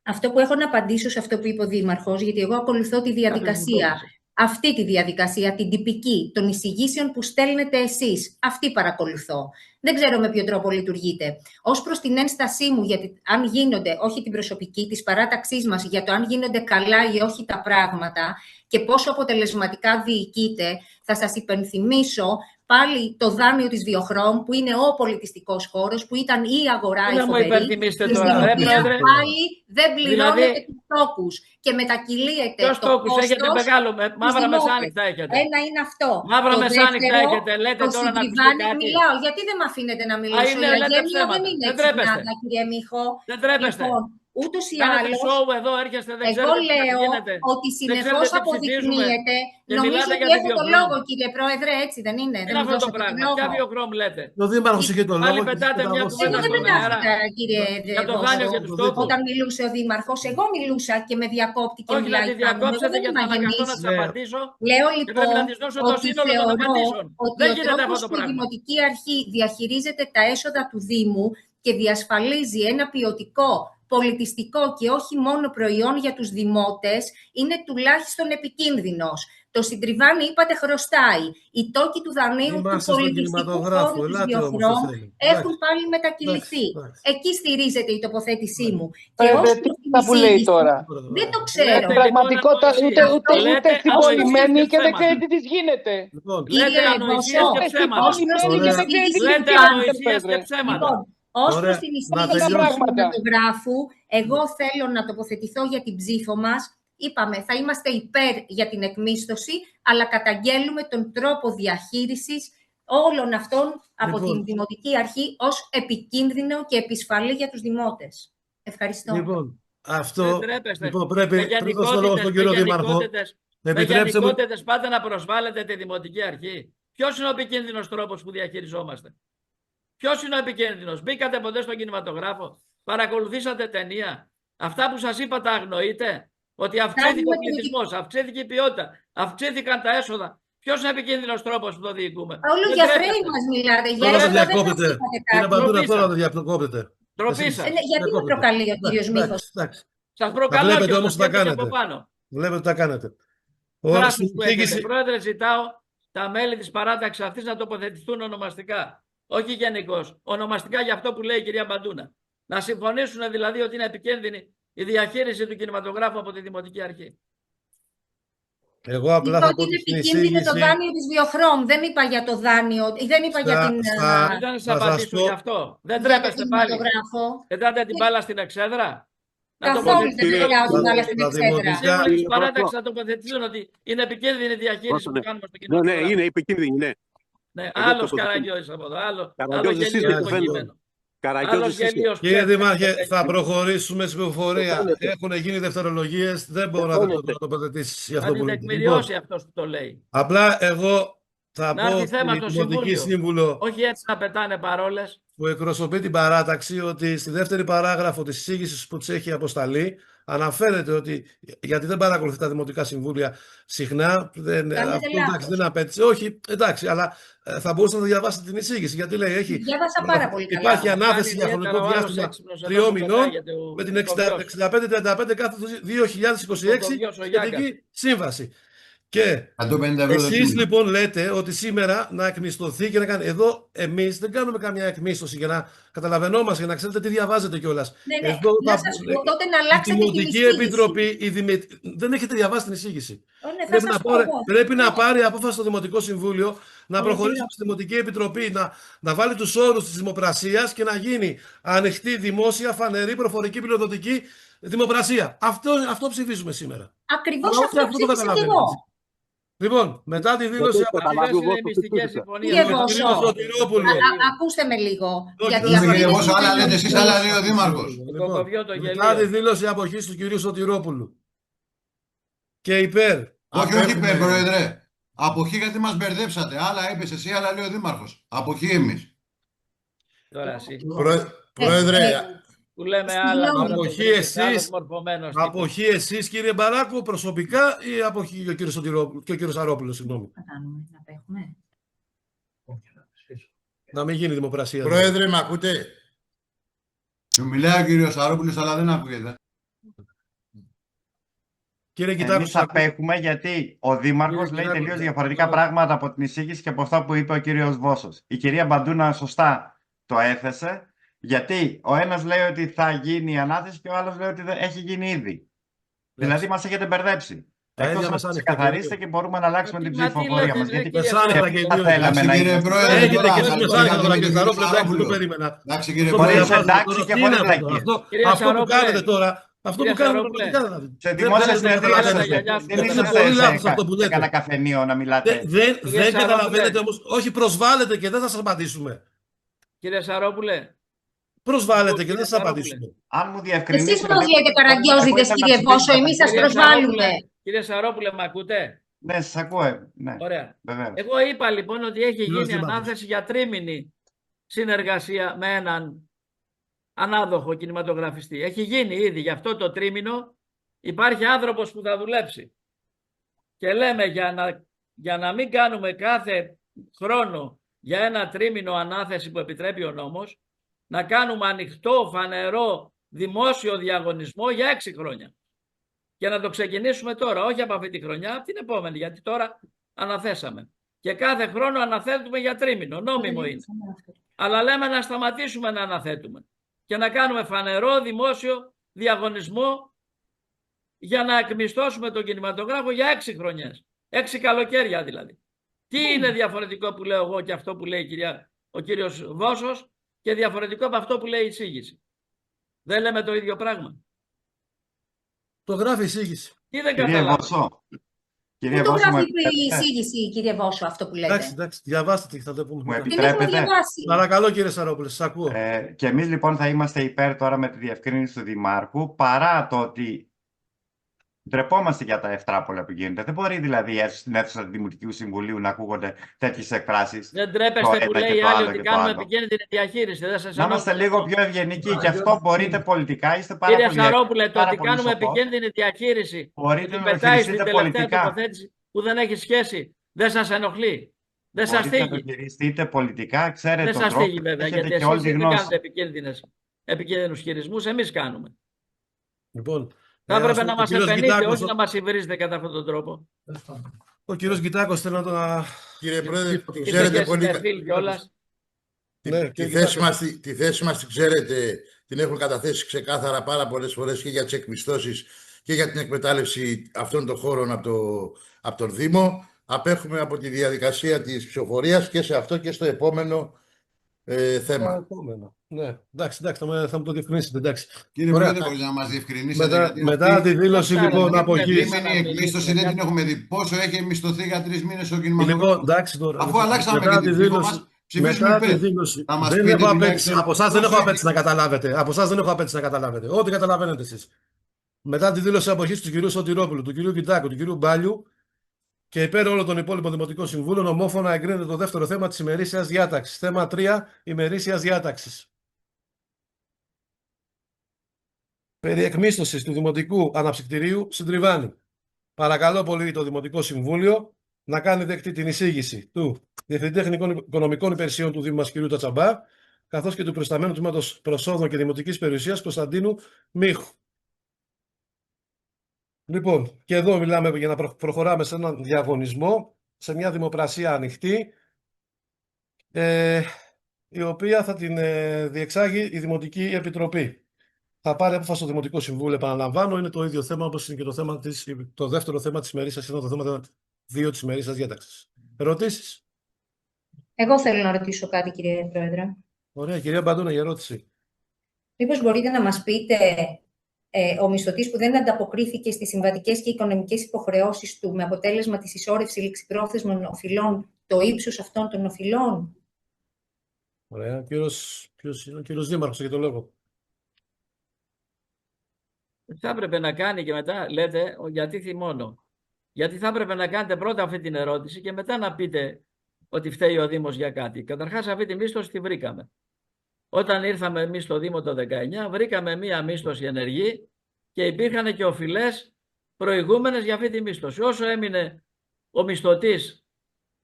Αυτό που έχω να απαντήσω σε αυτό που είπε ο Δήμαρχος, γιατί εγώ ακολουθώ τη διαδικασία, αυτή τη διαδικασία, την τυπική, των εισηγήσεων που στέλνετε εσείς. Αυτή παρακολουθώ. Δεν ξέρω με ποιο τρόπο λειτουργείτε. Ως προς την ένστασή μου, γιατί αν γίνονται, όχι την προσωπική, της παράταξής μας, για το αν γίνονται καλά ή όχι τα πράγματα και πόσο αποτελεσματικά διοικείτε, θα σας υπενθυμίσω πάλι το δάνειο της Βιοχρόμ, που είναι ο πολιτιστικός χώρος, που ήταν η αγορά η Δεν μου φοβερή, υπενθυμίστε στην τώρα, ρε οποία Πρόεδρε. πάλι δεν πληρώνετε Δηλαδή, τους τόκους και μετακυλίεται ποιος το τόκους κόστος έχετε? Μεγάλο, μαύρα δημότες. μεσάνυχτα έχετε. Ένα είναι αυτό. Μαύρα Το μεσάνυχτα δεύτερο, έχετε. Λέτε το τώρα να ακουστεί συντριβάνι, κάτι. μιλάω. Γιατί δεν με αφήνετε να μιλήσω? είναι, Η λέτε Αγένεια ψέματα. δεν είναι Δεν τρέπεστε. εξυπνάδα, κύριε Μίχο. Δεν τρέπεστε. Λοιπόν, ούτως ή Κάνετε άλλως, σοου εδώ, έρχεστε, δεν εγώ ξέρετε τι λέω γίνεται. ότι Δεν συνεχώς ξέρετε τι ψηφίζουμε. αποδεικνύεται. Και Νομίζω μιλάτε ότι για την έχω το Βιοχρόμ. λόγο, κύριε Πρόεδρε, έτσι δεν είναι? Είναι Δεν μου αυτό το δώσατε το πράγμα. λόγο. Ποια Βιοχρόμ λέτε? Ο Δήμαρχος είχε το Πάλι λόγο. και πετάτε θα μια δώσω κουβέντα Εγώ το στον δεν λόγο. αέρα. πετάχτηκα, κύριε Για το δάνειο και τους τόκους. Όταν μιλούσε ο Δήμαρχος, εγώ μιλούσα και με διακόπτη και Όχι να μιλάει τη πάνω μου. Εγώ διακόψετε δεν και είμαι θα αναγκαστώ να αγενής. σας απαντήσω. Λέω Και πρέπει λοιπόν να της δώσω το ότι σύνολο των θεωρώ απαντήσεων. ότι Δεν ο γίνεται αυτό τρόπος το που η πράγμα. Δημοτική Αρχή διαχειρίζεται τα έσοδα του Δήμου και διασφαλίζει ένα ποιοτικό, πολιτιστικό και όχι μόνο προϊόν για τους δημότες είναι τουλάχιστον επικίνδυνος. Το συντριβάνι, είπατε, χρωστάει. Οι τόκοι του δανείου του Είμαστε στον πολιτιστικού κινηματογράφο. χώρου της Ελάτε όμως, Βιοχρόμ το θέλει. έχουν πάλι μετακυληθεί. Εντάξει. Εκεί στηρίζεται η τοποθέτησή μου. Και Πρόεδρε, ως τι προς την αυτά που λέει εισήγηση, τώρα. δεν το ξέρω. Λέτε, Πραγματικότητα λοιπόν, ούτε λέτε τυποποιημένη ανοησίες και δεν ψέματα. ξέρετε τι γίνεται. Λοιπόν, Λέτε Κύριε ανοησίες Βοσό, και ψέματα. ως προς την Ωραία. εισήγηση του Λέτε Πάνου, ανοησίες και ψέματα. λοιπόν, ως Ωραία. προς την Να εισήγηση του τελειώσουμε. κινηματογράφου, εγώ θέλω να τοποθετηθώ για την ψήφο μας. Είπαμε, θα είμαστε υπέρ για την εκμίσθωση, αλλά καταγγέλουμε τον τρόπο διαχείρισης όλων αυτών από Λοιπόν. την Δημοτική Αρχή ως επικίνδυνο και επισφαλή για τους δημότες. Ευχαριστώ. Λοιπόν, Δεν αυτό. τρέπεστε. Λοιπόν, Με πριν δώσω το λόγο στον κύριο Δήμαρχο, με επιτρέψτε μου. γενικότητες πάτε να προσβάλλετε τη Δημοτική Αρχή. Ποιος είναι ο επικίνδυνος τρόπος που διαχειριζόμαστε? Ποιος είναι ο επικίνδυνος? Μπήκατε ποτέ στον κινηματογράφο? Παρακολουθήσατε ταινία? Αυτά που σας είπα τα αγνοείτε? Ότι αυξήθηκε ο πληθυσμός, αυξήθηκε η ποιότητα, αυξήθηκαν τα έσοδα. Ποιος είναι ο επικίνδυνος τρόπος που το διοικούμε? Όλο για χρέη μας μιλάτε. Για Τώρα έσοδα δεν δεν μας διακόπτετε. είπατε Κύριε κάτι. Μπαντούρα, Ντροπή τώρα σας. δεν διακόπτετε. Ντροπή Εσείς. σας. Γιατί με προκαλεί ο κύριος Μίχος? Εντάξει. Σας Τα προκαλώ βλέπετε κιόλας, όμως τι τα και από κάνετε. πάνω. Βλέπετε τι τα κάνετε. Θράσος που έχετε. Εισήγηση- Πρόεδρε, ζητάω τα μέλη της παράταξης αυτής να τοποθετηθούν ονομαστικά. Όχι γενικώς. Ονομαστικά για αυτό που λέει η κυρία Μπαντούνα. Να συμφωνήσουν δηλαδή ότι είναι επικίνδυνη η διαχείριση του κινηματογράφου από τη Δημοτική Αρχή. Εγώ απλά Είπα θα ότι πω είναι στην επικίνδυνο το εισήγηση. δάνειο της Βιοχρόμ. Δεν είπα για το δάνειο. Δεν είπα για την. Δεν θα θα σας απαντήσω πω- γι' αυτό. Δεν για το τρέπεστε πάλι. κινηματογράφο. Πετάτε την μπάλα στην εξέδρα. Να Καθόλου δεν τοποθετηθούν. πετάω την μπάλα στην τα εξέδρα. δημοτικά- Σύμβουλοι της Κύριε παράταξης Πρόεδρο. θα τοποθετηθούν ότι είναι επικίνδυνη η διαχείριση Πρώτον, που ναι. κάνουμε στο Ναι, κινηματογράφο. είναι επικίνδυνη, ναι. Ναι, Εγώ άλλος τοποθετούμαι. Καραγκιόζης από εδώ. Άλλο Καραγκιόζης εσείς γελίο δεν το υποκείμενο. Καραγκιόζης Άλλος εσείς. γελίος Κύριε πέφτει. Δήμαρχε, θα προχωρήσουμε στην πληροφορία. Το κάνετε. Έχουν γίνει δευτερολογίες. Δεν μπορώ να κάνετε. τοποθετήσεις για Θα αυτό την που λέτε. τεκμηριώσει αυτός που το λέει. Απλά εγώ θα Να πω έρθει θέμα στην στο Δημοτική Συμβούλιο. Σύμβουλο Όχι έτσι να πετάνε παρόλες. που εκπροσωπεί την παράταξη ότι στη δεύτερη παράγραφο της εισήγησης που της έχει αποσταλεί αναφέρεται ότι γιατί δεν παρακολουθεί τα δημοτικά συμβούλια συχνά, Κάνετε αυτό εντάξει, λάθος. δεν απέτυχε. Όχι, εντάξει, αλλά θα μπορούσατε να διαβάσετε την εισήγηση. Γιατί λέει, Διάβασα πάρα πολύ καλά. υπάρχει Κάνει ανάθεση για ιδιαίτερα χρονικό ο άλλος διάστημα έξυπνος, 3 εδώ που μηνών πετάγεται ο με την Κοβιός. 65-35 κάθε 2026 Κοβιός ο Γιάκας. σχετική σύμβαση. Και 150 ευρώ το εσείς κείμενο. λοιπόν λέτε ότι σήμερα να εκμισθωθεί και να κάνει. Εδώ εμείς δεν κάνουμε καμιά εκμίσθωση για να καταλαβαίνόμαστε, για να ξέρετε τι διαβάζετε κιόλας. Ναι, ναι. Εδώ Να θα- σας πω τότε να η αλλάξετε την Δημοτική εισήγηση. Επιτροπή, δεν έχετε διαβάσει την εισήγηση. Ναι, θα Πρέπει, σας να, πω πάρει, εγώ. πρέπει να πάρει απόφαση στο Δημοτικό Συμβούλιο να Όχι, προχωρήσει όχι. στη Δημοτική Επιτροπή, να βάλει τους όρους της δημοπρασίας και να γίνει ανοιχτή, δημόσια, φανερή, προφορική, πυροδοτική δημοπρασία. Αυτό ψηφίζουμε σήμερα. Ακριβώς Αλλά αυτό ούτε αυτό το ψήφισα και καταλαβαίνετε. εγώ. Λοιπόν, μετά τη δήλωση το από καταλάβει. Αυτές είναι εγώ οι το μυστικές ψήφισα. συμφωνίες. Κύριε με τον Βόσο. κύριο Σωτηρόπουλο. Ακούστε με λίγο. Όχι, Γιατί δεν αυτή Κύριε είναι Βόσο, η άλλα λέτε τελειώση. εσείς, άλλα λέει ο Δήμαρχος. Το κοβιό το μετά γελίο. τη δήλωση αποχής του κυρίου Σωτηρόπουλου. Και υπέρ. Όχι, όχι υπέρ, Πρόεδρε. Αποχή γιατί μας μπερδέψατε. Άλλα είπες εσύ, άλλα λέει ο Δήμαρχος. Αποχή εμείς. Τώρα εσύ. Πρόεδρε, Που λέμε Συγγνώμη. άλλα. τώρα το Αποχή βρίσκεις, εσείς. άλλος μορφωμένος τύπος. Αποχή εσείς κύριε Μπαράκου προσωπικά ή αποχή και ο κύριος Σωτηρόπουλος και ο κύριος Σαρόπουλος, συγγνώμη. Θα κάνουμε, να παίχνουμε. Να μην γίνει δημοπρασία. Πρόεδρε, με ακούτε? Σου μιλάει ο κύριος Σαρόπουλος, αλλά δεν ακούγεται. Κύριε Εμείς Κοιτάκο, απέχουμε γιατί ο Δήμαρχος Κύριε λέει Κυριάκο, τελείως διαφορετικά πράγματα από την εισήγηση και από αυτά που είπε ο κύριος Βόσος. Η κυρία Μπαντούνα σωστά το έθεσε, γιατί ο ένας λέει ότι θα γίνει η ανάθεση και ο άλλος λέει ότι έχει γίνει ήδη. Δηλαδή μας έχετε μπερδέψει. Τα ίδια Εκτός να μεσάνυχτα, ξεκαθαρίσετε κύριε. και μπορούμε να αλλάξουμε την Μα τι ψηφοφορία λέτε, μας. ρε, Γιατί κύριε Μεσάνυχτα και και εμείς θα δύο. θέλαμε Εντάξει, να κύριε είμαστε. Πρόεδρε, έχετε τώρα και θα εσείς το μεσάνυχτα τώρα κάνετε κύριε με τον Σαρόπουλο, εντάξει, δεν το Σαρόπουλο. περίμενα. Εντάξει, κύριε Αυτό Χωρίς που Πρόεδρε. εντάξει διαβάζετε και τώρα, χωρίς τι είναι αυτό? βλακίες. Κύριε Αυτό που Σαρόπουλε. κάνετε τώρα, αυτό Κύριε που κάνετε Σαρόπουλε. πραγματικά δηλαδή. Σε Δεν δημόσια θέλετε να συνεδρία καταλαβαίνετε. για δεν σας. είσαστε πολύ λάθος αυτό που σε λέτε. κανένα καφενείο να μιλάτε. Κύριε Δεν Σαρόπουλε. καταλαβαίνετε όμως, όχι προσβάλλετε και δεν θα σας απαντήσουμε. Κύριε Σαρόπουλε. Προσβάλλετε και Κύριε δεν θα σας Σαρόπουλε. απαντήσουμε. Αν μου διευκρινίσετε. Εσείς μας λέτε καραγκιόζιδες, κύριε Βόσο, εμείς σας Κύριε προσβάλλουμε. Σαρόπουλε, Κύριε Σαρόπουλε, με ακούτε? Ναι, σας ακούω. Ναι, Ωραία. βεβαίως. Εγώ είπα λοιπόν ότι έχει Κύριος γίνει Δήμαρχος. ανάθεση για τρίμηνη συνεργασία με έναν ανάδοχο κινηματογραφιστή. Έχει γίνει ήδη για αυτό το τρίμηνο. Υπάρχει άνθρωπος που θα δουλέψει. Και λέμε για να μην κάνουμε κάθε χρόνο για ένα τρίμηνο ανάθεση που επιτρέπει ο νόμος, να κάνουμε ανοιχτό, φανερό, δημόσιο διαγωνισμό για 6 χρόνια. Και να το ξεκινήσουμε τώρα, όχι από αυτή τη χρονιά, από την επόμενη, γιατί τώρα αναθέσαμε. Και κάθε χρόνο αναθέτουμε για τρίμηνο, νόμιμο είναι. Αλλά λέμε να σταματήσουμε να αναθέτουμε και να κάνουμε φανερό, δημόσιο διαγωνισμό για να εκμισθώσουμε τον κινηματογράφο για 6 χρονιές. 6 καλοκαίρια δηλαδή. Τι είναι διαφορετικό που λέω εγώ και αυτό που λέει ο κύριος Βόσος και διαφορετικό από αυτό που λέει η εισήγηση? Δεν λέμε το ίδιο πράγμα? Το γράφει η εισήγηση. Τι δεν Κύριε καταλάβω? Βοσό, Κύριε Δεν το Βόσο, μου γράφει η επιτρέπετε? εισήγηση, κύριε Βόσο, αυτό που λέτε. Εντάξει, διαβάστε τι θα το πούμε Μου μετά. Δεν έχουμε επιτρέπετε? διαβάσει. Παρακαλώ κύριε Σαρόπουλε, σας ακούω. Και εμείς λοιπόν θα είμαστε υπέρ τώρα με τη διευκρίνηση του Δημάρχου, παρά το ότι ντρεπόμαστε για τα ευτράπολα που γίνεται. Δεν μπορεί δηλαδή στην αίθουσα του Δημοτικού Συμβουλίου να ακούγονται τέτοιες εκφράσεις. Δεν Το τρέπεστε ένα που και λέει η το άλλη άλλο ότι και το κάνουμε άλλο. επικίνδυνη διαχείριση. Δεν σας Να είμαστε ενοχλεί λίγο αυτό? πιο ευγενικοί και αυτό μπορείτε πολιτικά. Είστε πάρα Κύριε πολύ Σαρόπουλε, το πάρα ότι πολύ κάνουμε σοφός. επικίνδυνη διαχείριση, Μπορείτε ότι να το πετάει στην χειριστείτε τελευταία πολιτικά. τοποθέτηση που δεν έχει σχέση, δεν σας ενοχλεί? Δεν σας Μπορείτε να το θίγει? χειριστείτε πολιτικά, ξέρετε Δεν τον σας τρόπο, θίγει βέβαια, έχετε γιατί και όλη εσείς τη δεν γνώση. κάνετε επικίνδυνους χειρισμούς, εμείς κάνουμε. Λοιπόν, Θα έπρεπε να ο μας κύριος επενείτε, Γκυτάκος, όχι να μας υβρίζετε κατά αυτόν τον τρόπο. ο κύριος Γκυτάκος θέλει να το... Κύριε Πρόεδρε, την Είστε ξέρετε και πολύ συνεφίλ κιόλας. Ναι, Τη κύριε θέση Γκυτάκος. μας, τη θέση μας την ξέρετε, την έχουμε καταθέσει ξεκάθαρα πάρα πολλές φορές και για τις εκμισθώσεις και για την εκμετάλλευση αυτών των χώρων από τον Δήμο. Απέχουμε από τη διαδικασία της ψηφοφορίας και σε αυτό και στο επόμενο θέμα. Επόμενο. Ναι, εντάξει, θα μου το διευκρινίσετε, εντάξει. Κύριε Ωραία. Πρόεδρε, μπορείτε να μας διευκρινίσετε γιατί Μετά αυτή τη δήλωση Αυτά, λοιπόν ρε, από δεν εκεί. είναι η εκμίσθωση δεν την έχουμε δει. Πόσο έχει μισθωθεί για 3 μήνες ο Λοιπόν, κινηματογράφος? εντάξει τώρα. Αφού αλλάξαμε μετά και τη την ψήφο δήλωση. μας, ψηφίζουμε Μετά τη υπέρ. δήλωση. Θα μας Δεν πείτε έχω τουλάχιστον απέτηση. Από εσάς δεν πόσο έχω έχει. απέτηση να καταλάβετε. Από εσάς δεν έχω απέτηση να καταλάβετε. Ό,τι καταλαβαίνετε εσείς. Μετά τη δήλωση αποχής του κυρίου Σωτηρόπουλου, του κυρίου Γκυτάκου, του κυρίου Μπάλιου και υπέρ όλων των υπόλοιπων δημοτικών συμβούλων, ομόφωνα εγκρίνεται το δεύτερο θέμα της ημερήσιας διάταξης. Θέμα 3 ημερήσιας διάταξης. Περί εκμίσθωσης του Δημοτικού Αναψυκτηρίου Συντριβάνη. Παρακαλώ πολύ το Δημοτικό Συμβούλιο να κάνει δεκτή την εισήγηση του Διευθυντή Τεχνικών Οικονομικών Υπηρεσιών του Δήμου μας κ. Τατσαμπά, καθώς και του προϊσταμένου τμήματος προσόδων και δημοτικής περιουσίας Κωνσταντίνου Μίχου. Λοιπόν, και εδώ μιλάμε για να προχωράμε σε έναν διαγωνισμό, σε μια δημοπρασία ανοιχτή, η οποία θα την διεξάγει η Δημοτική Επιτροπή. Θα πάρει απόφαση στο Δημοτικό Συμβούλιο, επαναλαμβάνω, είναι το ίδιο θέμα όπως είναι και το δεύτερο θέμα της ημερήσιας, είναι το θέμα 2 της ημερήσιας διάταξης. Ερωτήσεις? Εγώ θέλω να ρωτήσω κάτι, κύριε Πρόεδρε. Ωραία, κυρία Μπαντούνα, για ερώτηση. Μήπως μπορείτε να μας πείτε ο μισθωτής που δεν ανταποκρίθηκε στις συμβατικές και οικονομικές υποχρεώσεις του με αποτέλεσμα τη συσσόρευση ληξιπρόθεσμων οφειλών, το ύψος αυτών των οφειλών? Ωραία, ο κύριος Δήμαρχος για το λόγο. Θα έπρεπε να κάνει και μετά, λέτε, γιατί θυμώνω. Γιατί θα έπρεπε να κάνετε πρώτα αυτή την ερώτηση και μετά να πείτε ότι φταίει ο Δήμος για κάτι. Καταρχάς αυτή τη μίσθωση τη βρήκαμε. Όταν ήρθαμε εμείς στο Δήμο το 19, βρήκαμε μία μίσθωση ενεργή και υπήρχαν και οφειλές προηγούμενες για αυτή τη μίσθωση. Όσο έμεινε ο μισθωτής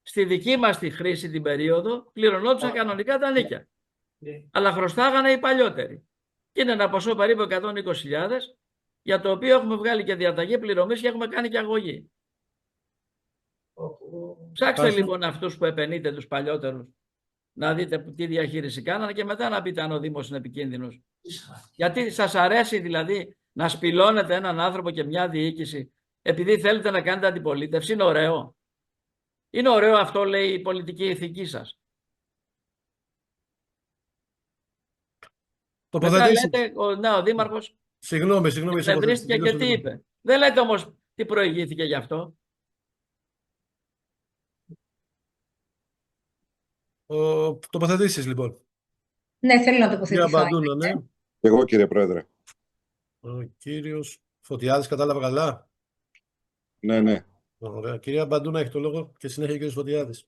στη δική μας τη χρήση την περίοδο, πληρωνόντουσαν κανονικά τα νίκια. Αλλά χρωστάγανε οι παλιότεροι. Και είναι ένα ποσό περίπου 120.000, για το οποίο έχουμε βγάλει και διαταγή πληρωμής και έχουμε κάνει και αγωγή. Ψάξτε λοιπόν αυτούς που επενείτε τους παλιότερους, να δείτε τι διαχείριση κάνανε και μετά να πείτε αν ο Δήμος είναι επικίνδυνος. Γιατί σας αρέσει δηλαδή να σπηλώνετε έναν άνθρωπο και μια διοίκηση επειδή θέλετε να κάνετε αντιπολίτευση? Είναι ωραίο? Είναι ωραίο αυτό, λέει η πολιτική ηθική σας? Μετά λέτε, ο Δήμαρχος Συγγνώμη. εκνευρίστηκε και τι είπε. Δεν λέτε όμως τι προηγήθηκε γι' αυτό. Τοποθετήσεις λοιπόν. Ναι, θέλω να τοποθετηθώ. Κυρία Μπαντούνα, ναι. Εγώ, κύριε Πρόεδρε. Ο κύριος Φωτιάδης, κατάλαβα καλά. Ναι. Ωραία. Κυρία Μπαντούνα έχει το λόγο και συνέχεια ο κύριος Φωτιάδης.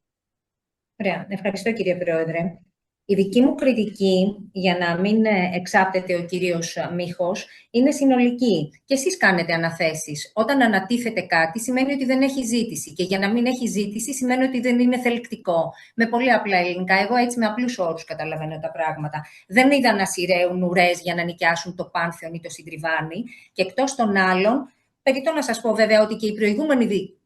Ωραία. Ευχαριστώ, κύριε Πρόεδρε. Η δική μου κριτική, για να μην εξάπτεται ο κύριος Μίχος, είναι συνολική. Και εσείς κάνετε αναθέσεις. Όταν ανατίθεται κάτι, σημαίνει ότι δεν έχει ζήτηση. Και για να μην έχει ζήτηση, σημαίνει ότι δεν είναι θελκτικό. Με πολύ απλά ελληνικά, εγώ έτσι με απλούς όρους καταλαβαίνω τα πράγματα. Δεν είδα να σειραίουν ουρές για να νοικιάσουν το Πάνθεον ή το Συντριβάνι. Και εκτός των άλλων, περιττώ να σας πω βέβαια ότι και η προηγούμενη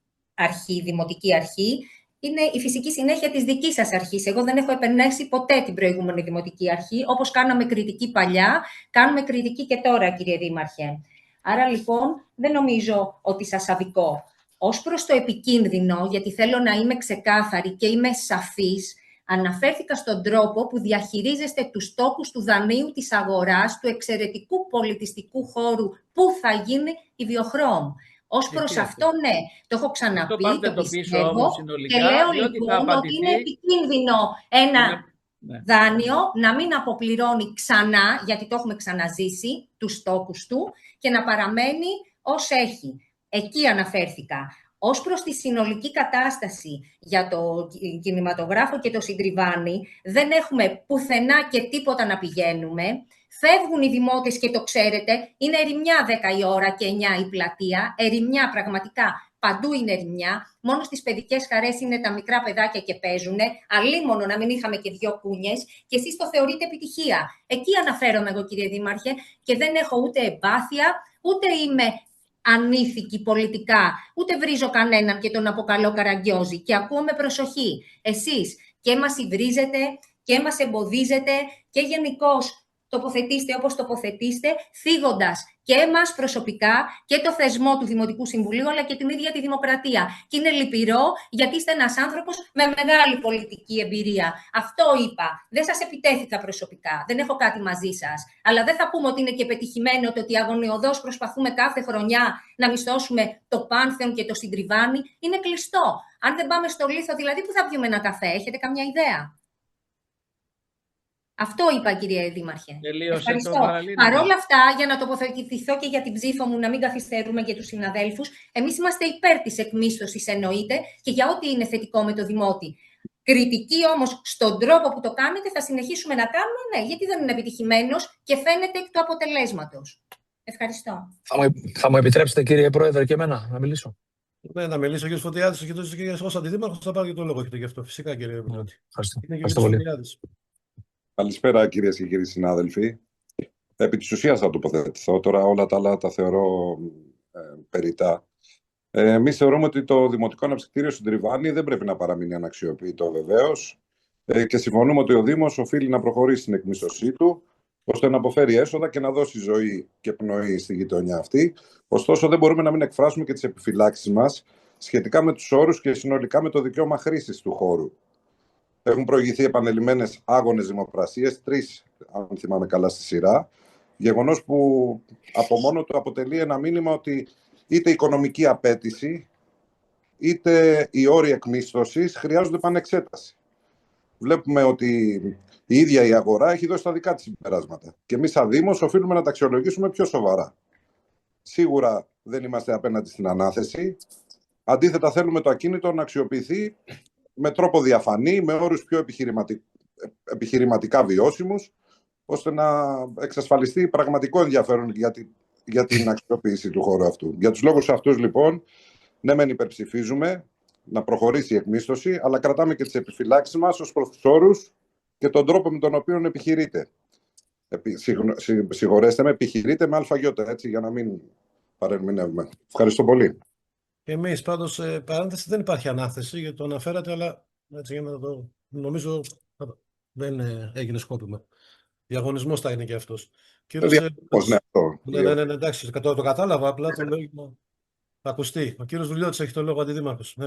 δημοτική αρχή, είναι η φυσική συνέχεια της δικής σας αρχής. Εγώ δεν έχω επενέσει ποτέ την προηγούμενη δημοτική αρχή. Όπως κάναμε κριτική παλιά, κάνουμε κριτική και τώρα, κύριε Δήμαρχε. Άρα, λοιπόν, δεν νομίζω ότι σας αδικώ. Ως προς το επικίνδυνο, γιατί θέλω να είμαι ξεκάθαρη και είμαι σαφής, αναφέρθηκα στον τρόπο που διαχειρίζεστε τους τόκους του δανείου της αγοράς, του εξαιρετικού πολιτιστικού χώρου που θα γίνει η Βιοχρόμ. Ως προς αυτό, ναι, το έχω ξαναπεί, πάρτε το το πίσω πιστεύω όμως και συνολικά, λέω διότι θα λοιπόν ότι είναι απαντηθεί. επικίνδυνο ένα Ναι. δάνειο να μην αποπληρώνει ξανά, γιατί το έχουμε ξαναζήσει, τους στόχους του και να παραμένει ως έχει. Εκεί αναφέρθηκα. Ως προς τη συνολική κατάσταση για το κινηματογράφο και το συντριβάνι, δεν έχουμε πουθενά και τίποτα να πηγαίνουμε. Φεύγουν οι δημότες και το ξέρετε, είναι ερημιά 10 η ώρα και 9 η πλατεία, ερημιά πραγματικά. Παντού είναι ερημιά, μόνο στις παιδικές χαρές είναι τα μικρά παιδάκια και παίζουνε, αλίμονο να μην είχαμε και 2 κούνιες και εσείς το θεωρείτε επιτυχία. Εκεί αναφέρομαι εγώ, κύριε Δήμαρχε, και δεν έχω ούτε εμπάθεια, ούτε είμαι ανήθικη πολιτικά, ούτε βρίζω κανέναν και τον αποκαλώ καραγκιόζη και ακούω με προσοχή. Εσείς και μας υβρίζετε και μας εμποδίζετε και γενικώς τοποθετήστε όπως τοποθετήστε, θίγοντας και εμάς προσωπικά και το θεσμό του Δημοτικού Συμβουλίου, αλλά και την ίδια τη δημοκρατία. Και είναι λυπηρό, γιατί είστε ένας άνθρωπος με μεγάλη πολιτική εμπειρία. Αυτό είπα. Δεν σας επιτέθηκα προσωπικά. Δεν έχω κάτι μαζί σας. Αλλά δεν θα πούμε ότι είναι και πετυχημένο το ότι αγωνιωδώς προσπαθούμε κάθε χρονιά να μισθώσουμε το Πάνθεον και το Συντριβάνι. Είναι κλειστό. Αν δεν πάμε στο Λίθο, δηλαδή, πού θα πιούμε ένα καφέ, έχετε καμιά ιδέα? Αυτό είπα, κύριε Δήμαρχε. Ευχαριστώ. Παρ' όλα αυτά, για να τοποθετηθώ και για την ψήφο μου, να μην καθυστερούμε και τους συναδέλφους, εμείς είμαστε υπέρ της εκμίσθωσης, εννοείται, και για ό,τι είναι θετικό με το Δημότη. Κριτική όμως στον τρόπο που το κάνετε θα συνεχίσουμε να κάνουμε, ναι, γιατί δεν είναι επιτυχημένος και φαίνεται εκ του αποτελέσματος. Ευχαριστώ. Θα μου επιτρέψετε, κύριε Πρόεδρε, και εμένα να μιλήσω? Ναι, να μιλήσω ο κ. Φωτιάδης, και ως αντιδήμαρχος θα πάρω και το λόγο, έχετε γι' αυτό. Φυσικά, κύριε Πρόεδρε. Ευχαριστώ πολύ. Καλησπέρα, κυρίες και κύριοι συνάδελφοι. Επί της ουσίας θα τοποθετηθώ. Τώρα όλα τα άλλα τα θεωρώ περιττά. Εμείς θεωρούμε ότι το Δημοτικό Αναψυκτήριο Συντριβάνι δεν πρέπει να παραμείνει αναξιοποιητό, βεβαίως. Και συμφωνούμε ότι ο Δήμος οφείλει να προχωρήσει στην εκμίσθωσή του, ώστε να αποφέρει έσοδα και να δώσει ζωή και πνοή στη γειτονιά αυτή. Ωστόσο, δεν μπορούμε να μην εκφράσουμε και τις επιφυλάξεις μας σχετικά με τους όρους και συνολικά με το δικαίωμα χρήσης του χώρου. Έχουν προηγηθεί επανελειμμένες άγονες δημοπρασίες, 3, αν θυμάμαι καλά, στη σειρά. Γεγονός που από μόνο του αποτελεί ένα μήνυμα ότι είτε η οικονομική απέτηση, είτε οι όροι εκμίσθωσης χρειάζονται επανεξέταση. Βλέπουμε ότι η ίδια η αγορά έχει δώσει τα δικά της συμπεράσματα. Και εμείς, σαν Δήμος, οφείλουμε να τα αξιολογήσουμε πιο σοβαρά. Σίγουρα δεν είμαστε απέναντι στην ανάθεση. Αντίθετα, θέλουμε το ακίνητο να αξιοποιηθεί με τρόπο διαφανή, με όρους πιο επιχειρηματικά βιώσιμους, ώστε να εξασφαλιστεί πραγματικό ενδιαφέρον για την αξιοποίηση του χώρου αυτού. Για τους λόγους αυτούς, λοιπόν, ναι μεν υπερψηφίζουμε να προχωρήσει η εκμίσθωση, αλλά κρατάμε και τις επιφυλάξεις μας ως προς τους όρους και τον τρόπο με τον οποίο επιχειρείται. Συγχωρέστε με, επιχειρείται με αλφαγιώτα, έτσι, για να μην παρερμηνεύουμε. Ευχαριστώ πολύ. Εμείς πάντως, παρένθεση, δεν υπάρχει ανάθεση, γιατί το αναφέρατε, αλλά έτσι, για να το νομίζω δεν έγινε σκόπιμο. Διαγωνισμός θα είναι και αυτός. Ναι, εντάξει, το κατάλαβα, απλά το λέω θα ακουστεί. Ο κύριος Δουλειώτης έχει το λόγο, αντιδήμαρχος.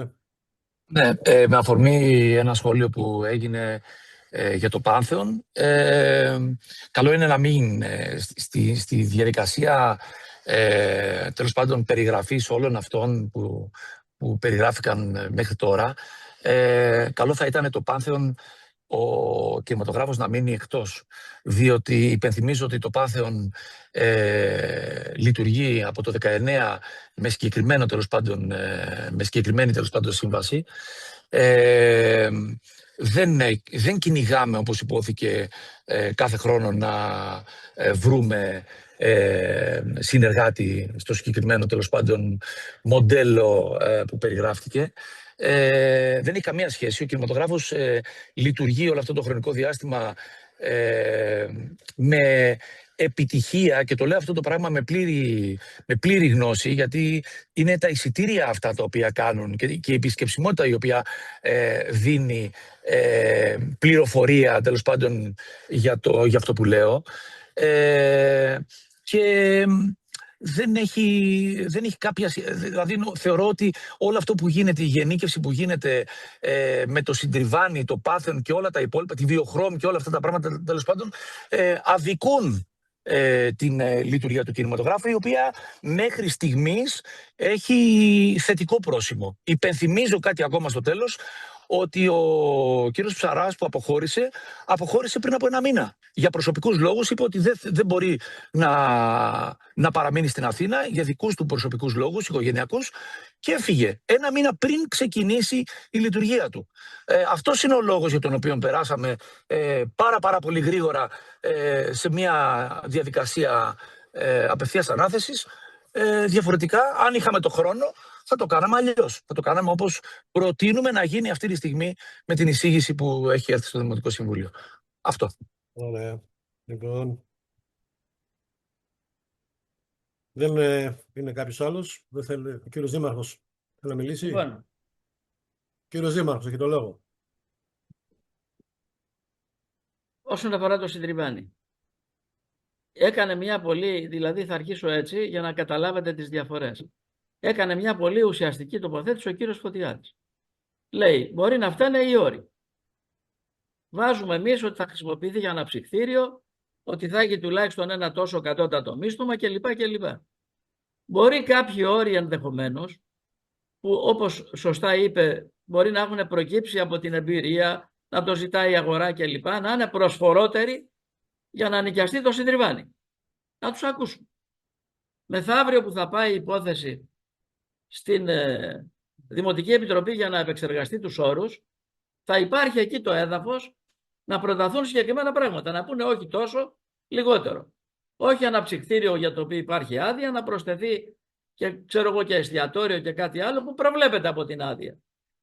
Ναι, με αφορμή ένα σχόλιο που έγινε για το Πάνθεον, καλό είναι να μην στη διαδικασία τέλος πάντων περιγραφής όλων αυτών που περιγράφηκαν μέχρι τώρα, καλό θα ήταν το Πάνθεον, ο κινηματογράφος, να μείνει εκτός, διότι υπενθυμίζω ότι το Πάνθεον λειτουργεί από το 19 με συγκεκριμένη τέλος πάντων σύμβαση. Δεν κυνηγάμε, όπως υπόθηκε, κάθε χρόνο να βρούμε συνεργάτη στο συγκεκριμένο τέλος πάντων μοντέλο που περιγράφτηκε. Δεν έχει καμία σχέση. Ο κινηματογράφος λειτουργεί όλο αυτό το χρονικό διάστημα με επιτυχία, και το λέω αυτό το πράγμα με πλήρη γνώση, γιατί είναι τα εισιτήρια αυτά τα οποία κάνουν και η επισκεψιμότητα η οποία δίνει πληροφορία τέλος πάντων για αυτό που λέω, και δεν έχει κάποια. Δηλαδή, θεωρώ ότι όλο αυτό που γίνεται, η γενίκευση που γίνεται με το Συντριβάνι, το Πάνθεον και όλα τα υπόλοιπα, τη Βιοχρόμ και όλα αυτά τα πράγματα, τέλος πάντων, αδικούν την λειτουργία του κινηματογράφου, η οποία μέχρι στιγμής έχει θετικό πρόσημο. Υπενθυμίζω κάτι ακόμα στο τέλος, ότι ο κύριος Ψαράς που αποχώρησε πριν από 1 μήνα. Για προσωπικούς λόγους είπε ότι δεν μπορεί να παραμείνει στην Αθήνα για δικούς του προσωπικούς λόγους, οικογενειακούς, και έφυγε 1 μήνα πριν ξεκινήσει η λειτουργία του. Αυτός είναι ο λόγος για τον οποίο περάσαμε πάρα πολύ γρήγορα σε μια διαδικασία απευθείας ανάθεσης. Διαφορετικά, αν είχαμε το χρόνο, θα το κάναμε αλλιώς. Θα το κάναμε όπως προτείνουμε να γίνει αυτή τη στιγμή με την εισήγηση που έχει έρθει στο Δημοτικό Συμβούλιο. Αυτό. Ωραία. Λοιπόν, δεν είναι κάποιος άλλος. Δεν θέλει. Ο κύριος Δήμαρχος θέλει να μιλήσει. Λοιπόν, Κύριος Δήμαρχος, έχει το λόγο. όσον αφορά το Συντριβάνι, έκανε μια πολύ, δηλαδή θα αρχίσω έτσι για να καταλάβετε τις διαφορές. Έκανε μια πολύ ουσιαστική τοποθέτηση ο κύριος Φωτιάδης. Λέει, μπορεί να φτάνε οι όροι. Βάζουμε εμείς ότι θα χρησιμοποιηθεί για αναψυκτήριο, ότι θα έχει τουλάχιστον ένα τόσο κατώτατο μίσθωμα κλπ. Μπορεί κάποιοι όροι ενδεχομένως, που όπως σωστά είπε, μπορεί να έχουν προκύψει από την εμπειρία, να το ζητάει η αγορά κλπ. Να είναι προσφορότεροι για να νοικιαστεί το Συντριβάνι. Να τους ακούσουμε. Μεθαύριο που θα πάει η υπόθεση στην Δημοτική Επιτροπή για να επεξεργαστεί τους όρους, θα υπάρχει εκεί το έδαφος να προταθούν συγκεκριμένα πράγματα. Να πούνε όχι τόσο, λιγότερο. Όχι αναψυκτήριο για το οποίο υπάρχει άδεια, να προσθεθεί και ξέρω εγώ και εστιατόριο και κάτι άλλο που προβλέπεται από την άδεια.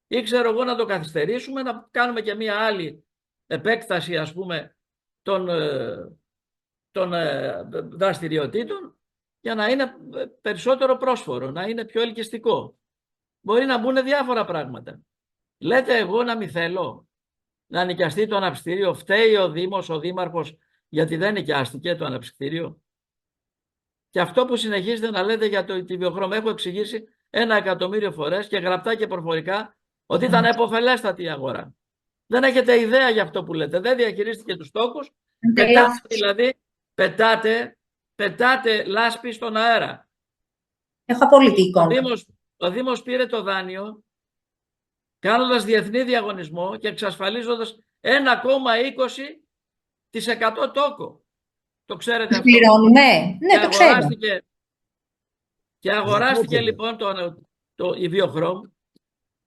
Ή ξέρω εγώ να το καθυστερήσουμε, να κάνουμε και μία άλλη επέκταση ας πούμε των δραστηριοτήτων για να είναι περισσότερο πρόσφορο, να είναι πιο ελκυστικό. Μπορεί να μπουν διάφορα πράγματα. Λέτε εγώ να μην θέλω να νοικιαστεί το αναψυκτήριο, φταίει ο Δήμος, ο Δήμαρχος, γιατί δεν νοικιάστηκε το αναψυκτήριο. Και αυτό που συνεχίζετε να λέτε για τη βιοχρώμα, έχω εξηγήσει 1.000.000 φορές και γραπτά και προφορικά ότι ήταν επωφελέστατη η αγορά. Δεν έχετε ιδέα για αυτό που λέτε. Δεν διαχειρίστηκε τους τόκους. Πετάτε, δηλαδή, πετάτε λάσπη στον αέρα. Έχω απόλυτη εικόνα. Ο Δήμος πήρε το δάνειο κάνοντας διεθνή διαγωνισμό και εξασφαλίζοντας 1,20% τόκο. Το ξέρετε αυτό. Πληρώνουμε. Ναι, το ξέρω. Και αγοράστηκε λοιπόν η Βιοχρώμ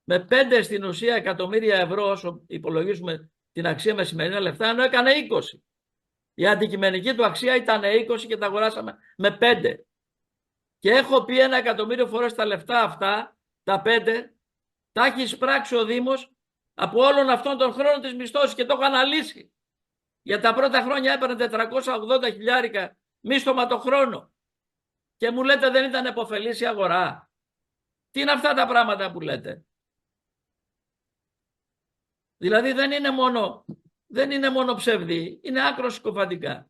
με 5 στην ουσία εκατομμύρια ευρώ, όσο υπολογίζουμε την αξία με σημερινά λεφτά, ενώ έκανε 20. Η αντικειμενική του αξία ήταν 20 και τα αγοράσαμε με 5. Και έχω πει 1.000.000 φορές τα λεφτά αυτά, τα 5, τα έχει εισπράξει ο Δήμος από όλων αυτών των χρόνων της μισθώσης και το έχω αναλύσει. Για τα πρώτα χρόνια έπαιρνε 480.000 μίσθωμα το χρόνο. Και μου λέτε δεν ήταν επωφελής η αγορά. Τι είναι αυτά τα πράγματα που λέτε. Δηλαδή δεν είναι μόνο ψευδή, είναι άκρως συκοφαντικά.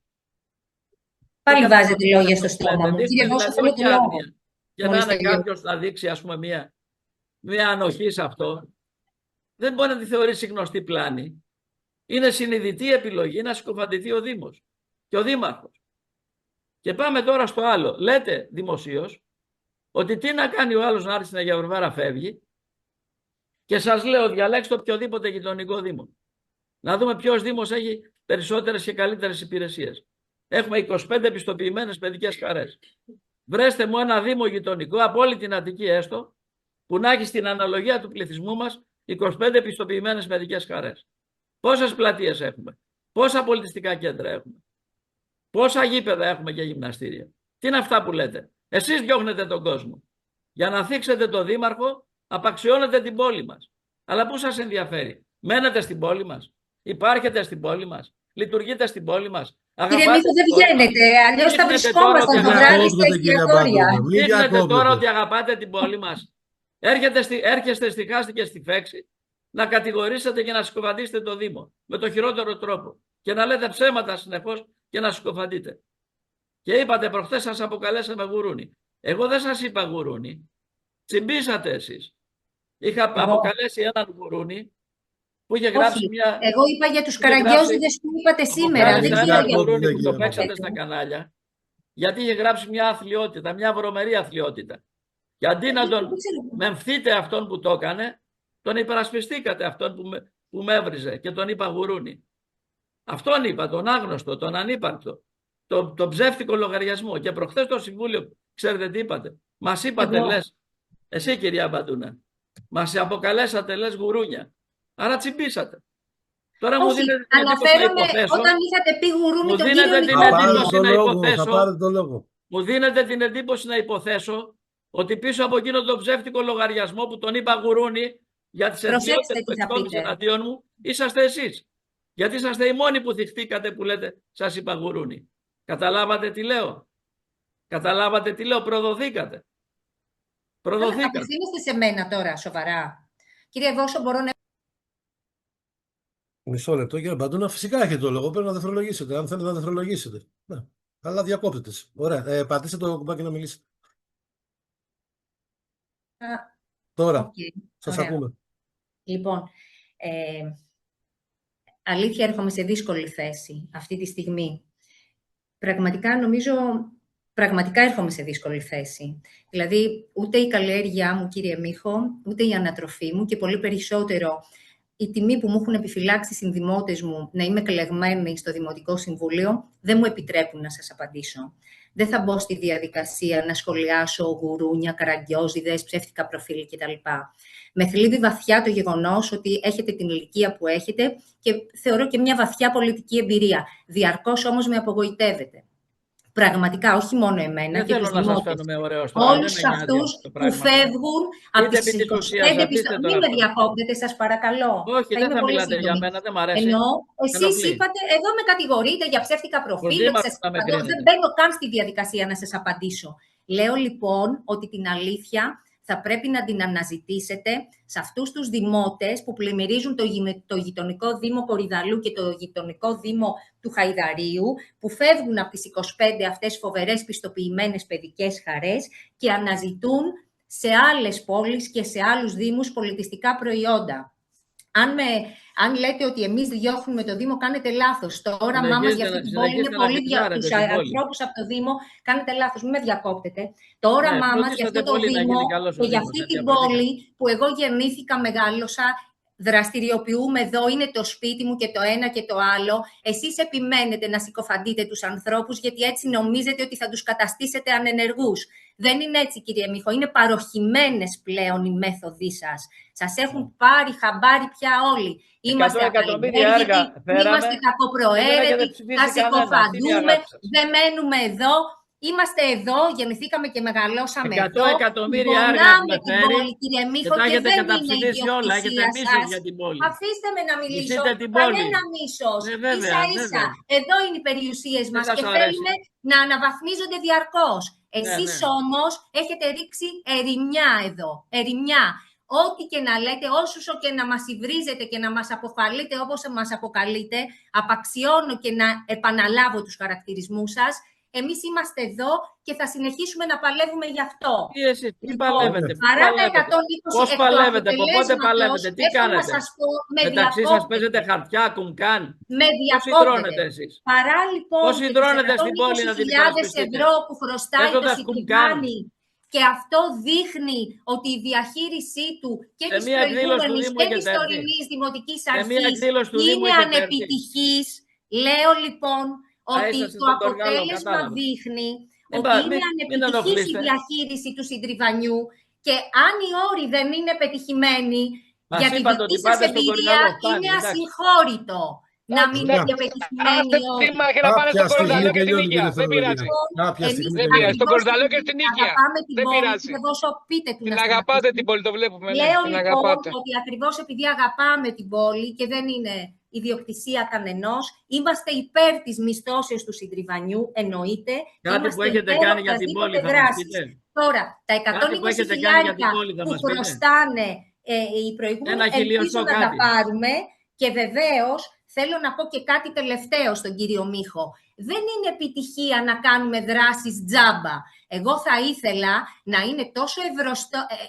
Πάλι βάζετε λόγια στο στόμα μου. Κύριε Βόσο, θέλω το λόγο. Για να είναι κάποιος να δείξει ας πούμε μια ανοχή σε αυτό, δεν μπορεί να τη θεωρήσει γνωστή πλάνη. Είναι συνειδητή επιλογή να συκοφαντηθεί ο Δήμος και ο Δήμαρχος. Και πάμε τώρα στο άλλο. Λέτε δημοσίως ότι τι να κάνει ο άλλος να έρθει στην Αγία Βαρβάρα φεύγει και σας λέω διαλέξτε οποιοδήποτε γειτονικό Δήμο. Να δούμε ποιος Δήμος έχει περισσότερες και καλύτερες υπηρεσίες. Έχουμε 25 επιστοποιημένες παιδικές χαρές. Βρέστε μου ένα Δήμο γειτονικό από όλη την Αττική έστω που να έχει στην αναλογία του πληθυσμού μας 25 επιστοποιημένες παιδικές χαρές. Πόσες πλατείες έχουμε, πόσα πολιτιστικά κέντρα έχουμε, πόσα γήπεδα έχουμε και γυμναστήρια. Τι είναι αυτά που λέτε. Εσείς διώχνετε τον κόσμο. Για να θίξετε τον Δήμαρχο, απαξιώνετε την πόλη μας. Αλλά πού σας ενδιαφέρει. Μένετε στην πόλη μας, υπάρχετε στην πόλη μας, λειτουργείτε στην πόλη μας. Κύριε Μίχο, δεν βγαίνετε, αλλιώς θα βρισκόμασταν το βράδυ στα εστιατόρια. Δείχνετε τώρα ότι αγαπάτε την πόλη μας. Έρχεστε στη Χάστη και στη Φέξη να κατηγορήσετε και να συκοφαντήσετε το Δήμο με το χειρότερο τρόπο και να λέτε ψέματα συνεχώς και να συκοφαντείτε. Και είπατε προχθές σας αποκαλέσαμε γουρούνι. Εγώ δεν σας είπα γουρούνι. Τσιμπήσατε εσείς. Είχα αποκαλέσει έναν γουρούνι που είχε γράψει Όχι, μια. εγώ είπα για τους είχε γράψει- καραγκιόζηδες που είπατε σήμερα. Δεν Μάλιστα, ξέρω ένα για γουρούνι που κύριε το παίξατε στα κανάλια, γιατί είχε γράψει μια αθλιότητα, μια βρωμερή αθλιότητα. Και αντί να τον μεμφθείτε αυτόν που το έκανε, τον υπερασπιστήκατε αυτόν που με έβριζε και τον είπα γουρούνι. Αυτόν είπα, τον άγνωστο, τον ανύπαρκτο, τον ψεύτικο λογαριασμό. Και προχθές στο Συμβούλιο, ξέρετε τι είπατε? Μας είπατε, Εγώ. λες, εσύ κυρία Μπαντούνα, μας αποκαλέσατε, λες, γουρούνια. Άρα τσιμπήσατε. Τώρα μου Όχι, δίνετε την εντύπωση να αναφέρομαι υποθέσω. όταν είχατε πει γουρούνι Μου τον δίνετε κύριο την Θα Νικόλα. πάρετε εντύπωση τον να λόγο, υποθέσω. θα πάρετε τον λόγο. Μου δίνετε την εντύπωση να υποθέσω ότι πίσω από εκείνο τον ψεύτικο λογαριασμό που τον είπα γουρούνι για τις Προσέξτε εθνικότητες τι θα παιχτών πείτε. εναντίον μου, είσαστε εσείς. Γιατί είσαστε οι μόνοι που θυχτήκατε που λέτε σας είπα γουρούνι. Καταλάβατε τι λέω? Καταλάβατε τι λέω? Προδοθήκατε. Προδοθήκατε. Απευθύνεστε σε μένα τώρα, σοβαρά. Κύριε Βόσο, μπορώ να... Μισό λεπτό, κύριε Μπαντούνα. Φυσικά έχετε το λόγο. Πρέπει να δευτερολογήσετε. Αν θέλετε να δευτερολογήσετε. Ναι. Αλλά διακόπτετε. Ωραία. Πατήστε το κουμπάκι να μιλήσετε. Τώρα. Οκ, Σας ωραία. ακούμε. Λοιπόν, αλήθεια έρχομαι σε δύσκολη θέση αυτή τη στιγμή. Πραγματικά έρχομαι σε δύσκολη θέση. Δηλαδή, ούτε η καλλιέργειά μου, κύριε Μίχο, ούτε η ανατροφή μου και πολύ περισσότερο η τιμή που μου έχουν επιφυλάξει οι συνδημότες μου να είμαι εκλεγμένη στο Δημοτικό Συμβούλιο δεν μου επιτρέπουν να σας απαντήσω. Δεν θα μπω στη διαδικασία να σχολιάσω γουρούνια, καραγκιόζιδες, ψεύτικα προφίλ κτλ. Με θλίβει βαθιά το γεγονός ότι έχετε την ηλικία που έχετε και θεωρώ και μια βαθιά πολιτική εμπειρία. Διαρκώς όμως με απογοητεύετε. Πραγματικά, όχι μόνο εμένα Δεν και θέλω τους να σας δημότες. φαίνομαι ωραίος τώρα. Όλους δεν με νοιάζει αυτούς αυτό το που πράγμα. φεύγουν από Είτε τις επί της ουσίας, 25 αφήστε τώρα Μην με αυτό. διακόπτετε, σας παρακαλώ. Όχι, δεν είμαι θα πολύ μιλάτε για σύντομη. μένα, δεν μ' αρέσει. Ενώ Με εσείς ενοχλεί. είπατε, εδώ με κατηγορείτε για ψεύτικα προφίλ, δήμαρχο σας να με απαντώ, κρίνετε. δεν μπαίνω καν στη διαδικασία να σας απαντήσω. Λέω λοιπόν ότι την αλήθεια θα πρέπει να την αναζητήσετε σε αυτούς τους δημότες που πλημμυρίζουν το γειτονικό Δήμο Κορυδαλού και το γειτονικό Δήμο του Χαϊδαρίου, που φεύγουν από τις 25 αυτές φοβερές πιστοποιημένες παιδικές χαρές και αναζητούν σε άλλες πόλεις και σε άλλους δήμους πολιτιστικά προϊόντα. Αν λέτε ότι εμείς διώχνουμε το Δήμο, κάνετε λάθος. Το όραμά μας για αυτή την πόλη είναι πολύ τους ανθρώπους από το Δήμο. Κάνετε λάθος, μην με διακόπτετε. Το όραμά μας για αυτό το Δήμο και για αυτή την πόλη που εγώ γεννήθηκα, μεγάλωσα, δραστηριοποιούμε εδώ, είναι το σπίτι μου και το ένα και το άλλο. Εσείς επιμένετε να συκοφαντείτε τους ανθρώπους, γιατί έτσι νομίζετε ότι θα τους καταστήσετε ανενεργούς. Δεν είναι έτσι, κύριε Μίχο. Είναι παροχημένες πλέον οι μέθοδοι σας. Σας έχουν πάρει χαμπάρι πια όλοι. Είμαστε ακαλλιέργητοι, είμαστε κακοπροαίρετοι, θα συκοφαντούμε, δεν μένουμε εδώ. Είμαστε εδώ, γεννηθήκαμε και μεγαλώσαμε 100 εδώ. εκατομμύρια έργα έχουμε την φέρει πόλη, κύριε Μίχο, και τα και έχετε δεν είναι καταψηφίσει όλα. Έχετε ιδιοκτησία μίσος σας. για την πόλη. Αφήστε με να μιλήσω. Μισείτε την πόλη. Κανένα μίσος. Βέβαια, Ίσα-ίσα. βέβαια. Εδώ είναι οι περιουσίες μας σας και αρέσει. θέλουμε να αναβαθμίζονται διαρκώς. Εσείς ναι. όμως έχετε ρίξει ερημιά εδώ. Ερημιά. Ό,τι και να λέτε, όσο και να μας υβρίζετε και να μας αποκαλείτε όπως μας αποκαλείτε, απαξιώνω και να επαναλάβω τους χαρακτηρισμούς σας. Εμείς είμαστε εδώ και θα συνεχίσουμε να παλεύουμε γι' αυτό. Τι εσείς, τι παλεύετε, Παρά τα 120 πώς παλεύετε, από πότε παλεύετε, τι κάνετε. Να σας πω, μεταξύ σας παίζετε χαρτιά, κουμκάν. Με πώς υδρώνετε εσείς. Παρά λοιπόν πώς υδρώνετε στην πόλη να την 120.000 ευρώ που χρωστάει το Συντριβάνι και αυτό δείχνει ότι η διαχείρισή του και της προηγούμενης και της τωρινής δημοτικής αρχής είναι ανεπιτυχής. Λέω λοιπόν ότι το αποτέλεσμα δείχνει ότι είναι ανεπιτυχής η διαχείριση του Συντριβανιού και αν οι όροι δεν είναι πετυχημένοι για τη δική σας εμπειρία είναι ασυγχώρητο. Να μην είναι πετυχημένοι όροι. Κάποια στιγμή τελειώνει η δευτερολογία. Δεν πειράζει. Στον Κορυδαλό και στην Νίκαια. Δεν πειράζει. Την αγαπάτε την πόλη, το βλέπουμε. Λέω λοιπόν ότι ακριβώς επειδή αγαπάμε την πόλη και δεν είναι ιδιοκτησία κανενός, είμαστε υπέρ της μισθώσεως του Συντριβανιού, εννοείται. Κάτι που έχετε κάνει για την πόλη θα μας πείτε. Τώρα, τα 120.000 που χρωστάνε οι προηγούμενοι, ελπίζω να τα πάρουμε και βεβαίως θέλω να πω και κάτι τελευταίο στον κύριο Μίχο. Δεν είναι επιτυχία να κάνουμε δράσεις τζάμπα. Εγώ θα ήθελα να είναι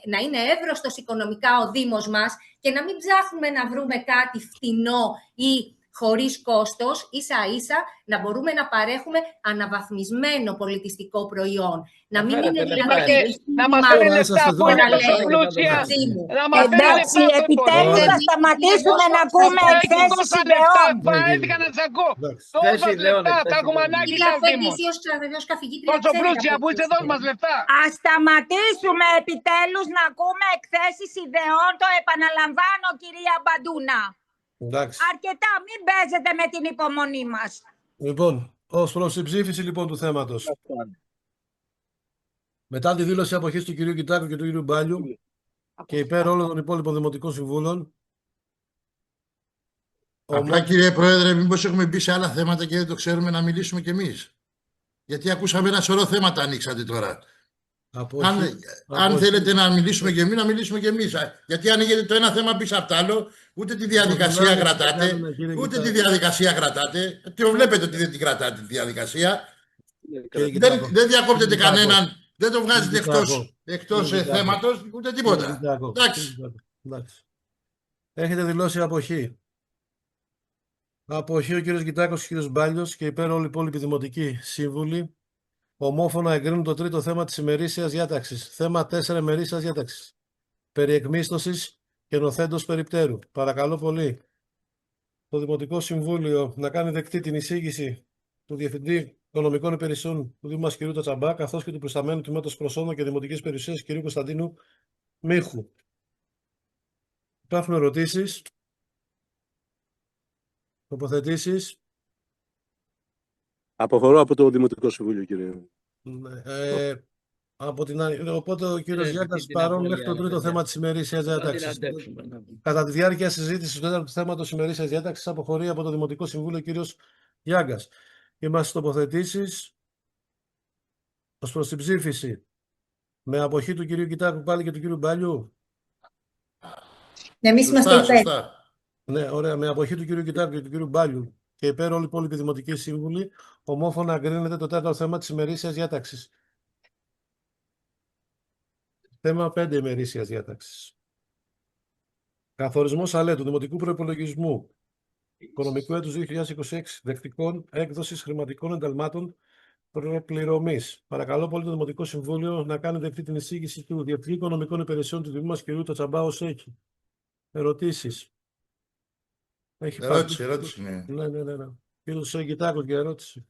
να είναι εύρωστος οικονομικά ο Δήμος μας και να μην ψάχνουμε να βρούμε κάτι φτηνό ή χωρίς κόστος, ίσα-ίσα να μπορούμε να παρέχουμε αναβαθμισμένο πολιτιστικό προϊόν. Να μην είναι δηλαδή... Να μας φέρει λεφτά που είναι τόσο πλούσια. Εντάξει, επιτέλους θα σταματήσουμε να ακούμε εκθέσεις ιδεών. Παραήθηκα να τις ακούω. Τόσα λεφτά, τα έχουμε ανάγκη σαν Δήμος. Τόσο πλούσια που είστε, δώσ' μας λεφτά. Ας σταματήσουμε επιτέλους να ακούμε εκθέσεις ιδεών, το επαναλαμβάνω κυρία Μπαντούνα. Εντάξει. Αρκετά, μην παίζετε με την υπομονή μας. Λοιπόν, ως προς την ψήφιση λοιπόν του θέματος. Μετά τη δήλωση αποχής του κυρίου Κιτάκου και του κυρίου Μπάλιου και υπέρ όλων των υπόλοιπων δημοτικών συμβούλων. Απλά κύριε Πρόεδρε, μήπως έχουμε μπει σε άλλα θέματα και δεν το ξέρουμε να μιλήσουμε κι εμείς. Γιατί ακούσαμε ένα σωρό θέματα ανοίξατε τώρα. Αν θέλετε να μιλήσουμε κι εμείς, να μιλήσουμε κι εμείς. Γιατί ανοίγετε το ένα θέμα πίσω από το άλλο, ούτε τη διαδικασία κρατάτε, ούτε τη διαδικασία κρατάτε. Το βλέπετε ότι δεν την κρατάτε τη διαδικασία. Δεν διακόπτετε κανέναν, δεν το βγάζετε εκτός θέματος, ούτε τίποτα. Εντάξει. Έχετε δηλώσει αποχή. Αποχή ο κύριος Κιτάκος και ο κύριος Μπάλιος και υπέρ όλοι οι υπόλοιποι δημοτικοί σύμβουλοι. Ομόφωνα εγκρίνουν το τρίτο θέμα της ημερήσιας διάταξης. Θέμα 4 ημερήσιας διάταξης. Περί εκμίσθωσης και νοθέντος περιπτέρου. Παρακαλώ πολύ το Δημοτικό Συμβούλιο να κάνει δεκτή την εισήγηση του Διευθυντή Οικονομικών Υπηρεσιών του Δήμου μας κ. Τατσαμπά, καθώς και του προϊσταμένου τμήματος προσόντων και δημοτικής περιουσίας κ. Κωνσταντίνου Μίχου. Υπάρχουν ερωτήσεις, τοποθετήσεις? Αποχωρώ από το Δημοτικό Συμβούλιο, κύριε. Οπότε ο κύριος Γιάκας παρόν μέχρι το τρίτο θέμα της ημερήσιας διάταξης. Κατά τη διάρκεια συζήτησης του τέταρτου θέματος ημερήσιας διάταξης αποχωρεί από το Δημοτικό Συμβούλιο ο κύριος Γιάγκας. Είμαστε στις τοποθετήσεις. Ως προς την ψήφιση, με αποχή του κυρίου Κιτάκου πάλι και του κύριου Μπάλιου. Εμείς είμαστε υπέρ. Ναι, ωραία. Με αποχή του κύριου Κιτάκου και του κύριου Μπάλιου και υπέρ όλοι οι υπόλοιποι δημοτικοί σύμβουλοι, ομόφωνα εγκρίνεται το τέταρτο θέμα της ημερήσιας διάταξης. Θέμα 5 ημερήσιας διάταξης. Καθορισμός ΑΛΕ του Δημοτικού Προϋπολογισμού Οικονομικού έτους 2026 δεκτικών έκδοσης χρηματικών ενταλμάτων προπληρωμής. Παρακαλώ πολύ το Δημοτικό Συμβούλιο να κάνει δεκτή την εισήγηση του Διευθυντή Οικονομικών Υπηρεσιών του Δήμου μας κ. Τατσαμπά ως έχει. Ερωτήσεις? Ερώτηση, ναι. Ναι. Κύριος Κιτάκος για ερώτηση.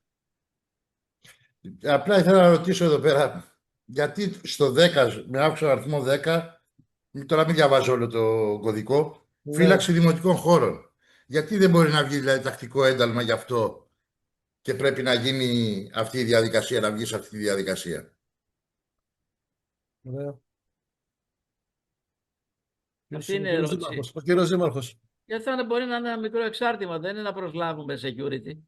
Απλά ήθελα να ρωτήσω εδώ πέρα, γιατί στο 10, με άκουσα αριθμό 10, τώρα μην διαβάζω όλο το κωδικό, φύλαξη δημοτικών χώρων. Γιατί δεν μπορεί να βγει δηλαδή τακτικό ένταλμα γι' αυτό και πρέπει να γίνει αυτή η διαδικασία, να βγει σε αυτή τη διαδικασία? Ωραία. Αυτή είναι η ερώτηση. Ο κύριος Δήμαρχος. Γιατί θα μπορεί να είναι ένα μικρό εξάρτημα, δεν είναι να προσλάβουμε security.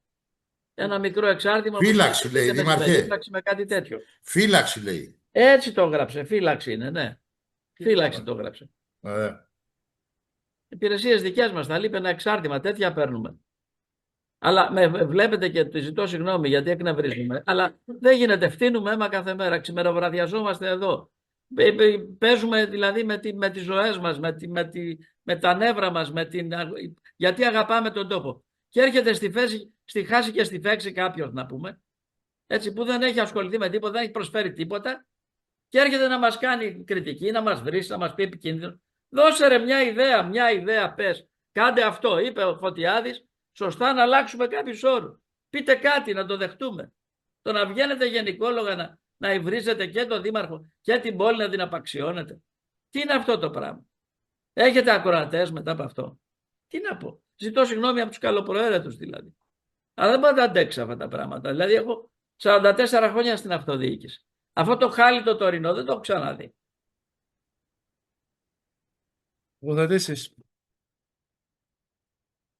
Ένα μικρό εξάρτημα. Φύλαξη λέει, Δήμαρχε. Φύλαξη με κάτι τέτοιο. Φύλαξη λέει. Έτσι το έγραψε. Φύλαξη είναι, ναι. Φύλαξη το έγραψε. Υπηρεσίες δικές μας, θα λείπει ένα εξάρτημα, τέτοια παίρνουμε. Αλλά βλέπετε και τη ζητώ συγγνώμη γιατί εκνευρίζουμε. Αλλά δεν γίνεται, φτύνουμε αίμα κάθε μέρα, ξημεροβραδιαζόμαστε εδώ. Παίζουμε δηλαδή με τις ζωές μας, με τα νεύρα μας, γιατί αγαπάμε τον τόπο. Και έρχεται στη χάση και στη φέξη κάποιος, να πούμε, έτσι, που δεν έχει ασχοληθεί με τίποτα, δεν έχει προσφέρει τίποτα και έρχεται να μας κάνει κριτική, να μας βρίσει, να μας πει επικίνδυνο. Δώσε ρε μια ιδέα πες. Κάντε αυτό, είπε ο Φωτιάδης, σωστά, να αλλάξουμε κάποιους όρους. Πείτε κάτι, να το δεχτούμε. Το να βγαίνετε γενικόλογα να υβρίζετε και τον Δήμαρχο και την πόλη να την απαξιώνετε. Τι είναι αυτό το πράγμα? Έχετε ακροατές μετά από αυτό? Τι να πω? Ζητώ συγγνώμη από τους καλοπροαίρετους δηλαδή. Αλλά δεν μπορώ να τα αντέξω αυτά τα πράγματα. Δηλαδή έχω 44 χρόνια στην αυτοδιοίκηση. Αυτό το χάλι το τωρινό δεν το έχω ξαναδεί. Τοποθετήσεις.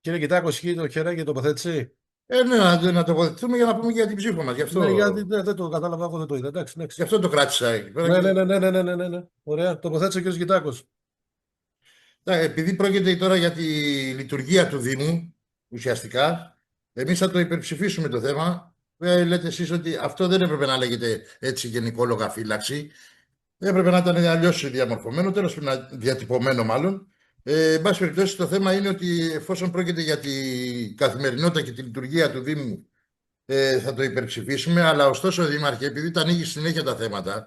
Κύριε Κιτάκο, ισχύει το χεράκι για τοποθέτηση? Ναι, να τοποθετηθούμε για να πούμε για την ψήφο μας. Γι' αυτό... Ναι, γιατί δεν το κατάλαβα, εγώ δεν το είδα. Εντάξει. Γι' αυτό το κράτησα. Ναι. Ωραία, τοποθέτησε ο κύριος Κιτάκος. Επειδή πρόκειται τώρα για τη λειτουργία του Δήμου, ουσιαστικά. Εμείς θα το υπερψηφίσουμε το θέμα. Λέτε εσείς ότι αυτό δεν έπρεπε να λέγεται έτσι γενικόλογα φύλαξη. Έπρεπε να ήταν αλλιώς διαμορφωμένο, τέλος διατυπωμένο μάλλον. Εν πάση περιπτώσει, το θέμα είναι ότι εφόσον πρόκειται για την καθημερινότητα και τη λειτουργία του Δήμου, θα το υπερψηφίσουμε. Αλλά ωστόσο, Δήμαρχε, επειδή τα ανοίγει συνέχεια τα θέματα,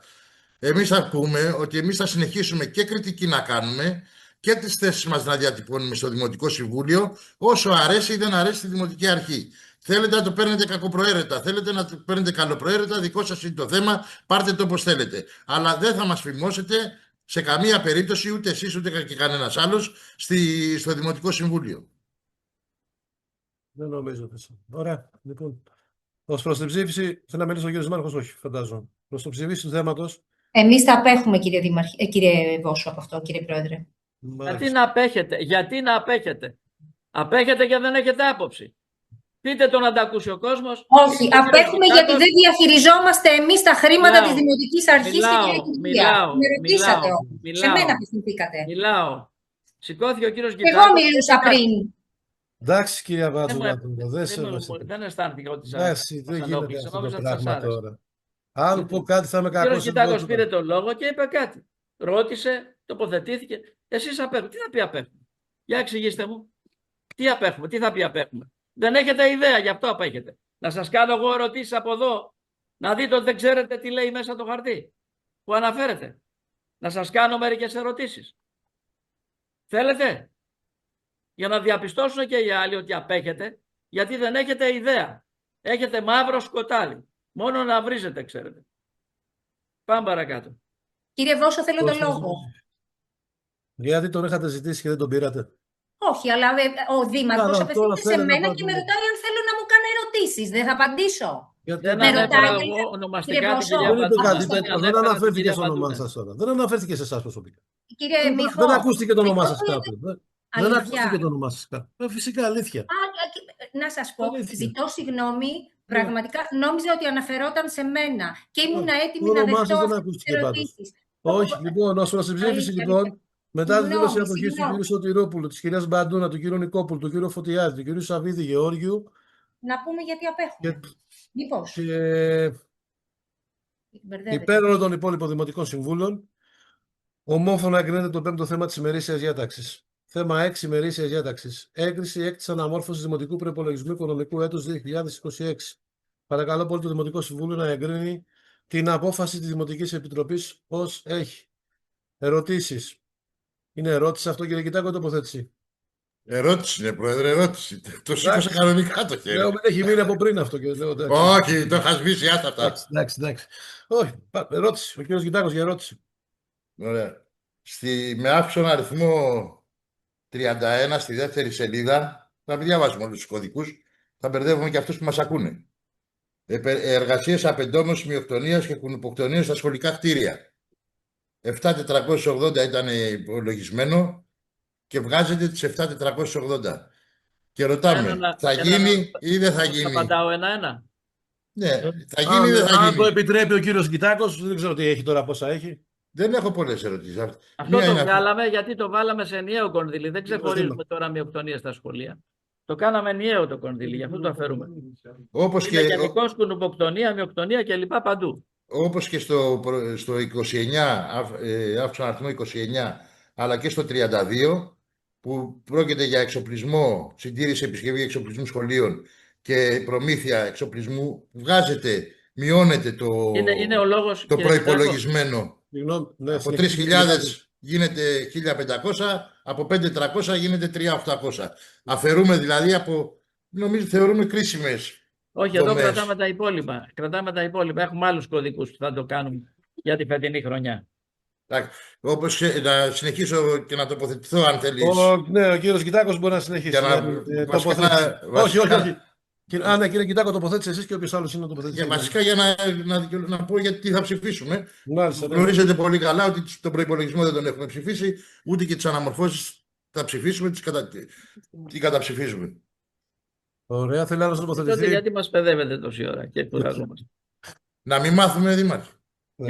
εμείς θα πούμε ότι εμείς θα συνεχίσουμε και κριτική να κάνουμε και τις θέσεις μας να διατυπώνουμε στο Δημοτικό Συμβούλιο, όσο αρέσει ή δεν αρέσει στη Δημοτική Αρχή. Θέλετε να το παίρνετε κακοπροαίρετα, θέλετε να το παίρνετε καλοπροαίρετα, δικό σας είναι το θέμα, πάρτε το όπως θέλετε. Αλλά δεν θα μας φημώσετε σε καμία περίπτωση, ούτε εσείς ούτε και κανένας άλλος, στο Δημοτικό Συμβούλιο. Δεν νομίζω. Ωραία. Λοιπόν, ως προς την ψήφιση, θέλω να μιλήσω ο κύριος Δήμαρχος, όχι, φαντάζομαι. Προς το ψήφιση του θέματος. Εμείς θα απέχουμε, κύριε Βόσο, από αυτό, κύριε Πρόεδρε. Γιατί να απέχετε, γιατί να απέχετε. Απέχετε και δεν έχετε άποψη. Πείτε το να τα ακούσει ο κόσμος. Όχι, απέχουμε γιατί δεν διαχειριζόμαστε εμείς τα χρήματα της Δημοτικής Αρχής και την Εκκλησία. Με ρωτήσατε όμως. Σε μένα απευθυνθήκατε. Μιλάω. Σηκώθηκε ο κύριος Κιτάκος. Εγώ μιλούσα πριν. Εντάξει, κυρία Βάτσουλα, δεν αισθάνθηκα ότι σας δεν γίνεται αυτό το πράγμα τώρα. Αν πω κάτι θα είμαι κακός. Ο κύριος Κιτάκος πήρε το λόγο και είπε κάτι. Ρώτησε, τοποθετήθηκε. Εσείς απέχουμε. Τι θα πει απέχουμε? Για εξηγήστε μου. Τι απέχουμε, τι θα πει απέχουμε? Δεν έχετε ιδέα, γι' αυτό απέχετε. Να σας κάνω εγώ ερωτήσεις από εδώ, να δείτε ότι δεν ξέρετε τι λέει μέσα το χαρτί που αναφέρετε. Να σας κάνω μερικές ερωτήσεις. Θέλετε? Για να διαπιστώσουν και οι άλλοι ότι απέχετε, γιατί δεν έχετε ιδέα. Έχετε μαύρο σκοτάδι. Μόνο να βρίζετε, ξέρετε. Πάμε παρακάτω. Κύριε Βόσο, θέλω το λόγο. Γιατί τον είχατε ζητήσει και δεν τον πήρατε? Όχι, αλλά ο Δήμαρχος απευθύνεται σε μένα και με ρωτάει αν θέλω να μου κάνει ερωτήσεις. Δεν θα απαντήσω. Με ρωτάει ονομαστικά την κυρία Βάτσουλα. Δεν αναφέρθηκε στο όνομά σας τώρα. Δεν αναφέρθηκε σε εσάς προσωπικά. Κύριε Μίχο, δεν ακούστηκε το όνομά σας κάπου. Δεν ακούστηκε το όνομά σας κάπου. Φυσικά, αλήθεια. Να σας πω, ζητώ συγγνώμη. Πραγματικά νόμιζα ότι αναφερόταν σε μένα και ήμουν έτοιμη να δεχτώ τις ερωτήσεις. Όχι, λοιπόν, ως προς την ψήφιση, λοιπόν, μετά τη δήλωση αποχής του κ. Σωτηρόπουλου, της κυρίας Μπαντούνα, του κ. Νικόπουλου, του κ. Φωτιάδη, του κ. Σαββίδη Γεώργιου. Να πούμε γιατί απέχουμε. Μήπως. Υπέρ όλων των υπόλοιπων δημοτικών συμβούλων, ομόφωνα εγκρίνεται το πέμπτο θέμα της ημερήσιας διάταξης. Θέμα 6 ημερήσιας διάταξης. Έγκριση έκτης αναμόρφωσης δημοτικού προϋπολογισμού οικονομικού έτους 2026. Παρακαλώ πολύ το Δημοτικό Συμβούλιο να εγκρίνει την απόφαση της Δημοτικής Επιτροπής ως έχει. Ερωτήσεις. Είναι ερώτηση αυτό, κύριε Κιτάκο, τοποθέτηση? Ερώτηση είναι, Πρόεδρε, ερώτηση. Το σήκωσα κανονικά το χέρι. Λέω, έχει μείνει από πριν αυτό. Και λέω, όχι, το είχα σβήσει, άστα αυτά. Εντάξει. Όχι, ερώτηση. Ο κύριος Κιτάκος για ερώτηση. Ωραία. Με άφησον αριθμό 31 στη δεύτερη σελίδα, θα μην διαβάζουμε όλους τους κωδικούς, θα μπερδεύουμε και αυτούς που μας ακούνε. Εργασίες απεντόμωσης, μειοκτονίας και κουνουποκτονίας στα σχολικά κτίρια. 7.480 ήταν υπολογισμένο και βγάζετε τις 7.480. Και ρωτάμε, θα γίνει ή δεν θα γίνει? Θα απαντάω ένα-ένα. Ναι, θα γίνει ή δεν θα γίνει? Αν το επιτρέπει ο κύριος Κιτάκος, δεν ξέρω τι έχει τώρα, πόσα έχει. Δεν έχω πολλές ερωτήσεις. Αυτό το βγάλαμε γιατί το βάλαμε σε ενιαίο κονδύλι. Δεν ξεχωρίζουμε τώρα μειοκτονία στα σχολεία. Το κάναμε ενιαίο το κονδύλι, γι' αυτό το αφαιρούμε. Όπως και γενικώς κουνουποκτονία, μειοκτονία και λοιπά παντού. Όπως και στο 29, άφησαν αριθμό 29, αλλά και στο 32, που πρόκειται για εξοπλισμό, συντήρηση, επισκευή εξοπλισμού σχολείων και προμήθεια εξοπλισμού, βγάζετε, μειώνετε το προϋπολογισμένο. Από 3.000 γίνεται 1.500, από 5.300 γίνεται 3.800. Αφαιρούμε δηλαδή από, νομίζω, θεωρούμε κρίσιμες. Όχι, εδώ κρατάμε τα υπόλοιπα. Έχουμε άλλους κωδικούς που θα το κάνουμε για τη φετινή χρονιά. Όπως να συνεχίσω και να τοποθετηθώ, αν θέλεις. Ναι, ο κύριος Κιτάκος μπορεί να συνεχίσει. Όχι. Ναι, κύριε Κιτάκο, τοποθέτησε εσείς και όποιος άλλος είναι να τοποθέτησε. Βασικά για να πω γιατί θα ψηφίσουμε. Γνωρίζετε πολύ καλά ότι τον προϋπολογισμό δεν τον έχουμε ψηφίσει, ούτε και τις αναμορφώσεις θα ψηφίσουμε, τι καταψηφίζουμε. Ωραία, θέλει άλλος να τοποθετηθεί. Γιατί μας παιδεύετε τόση ώρα και κουραζόμαστε. Να μην μάθουμε, Δήμαρχε.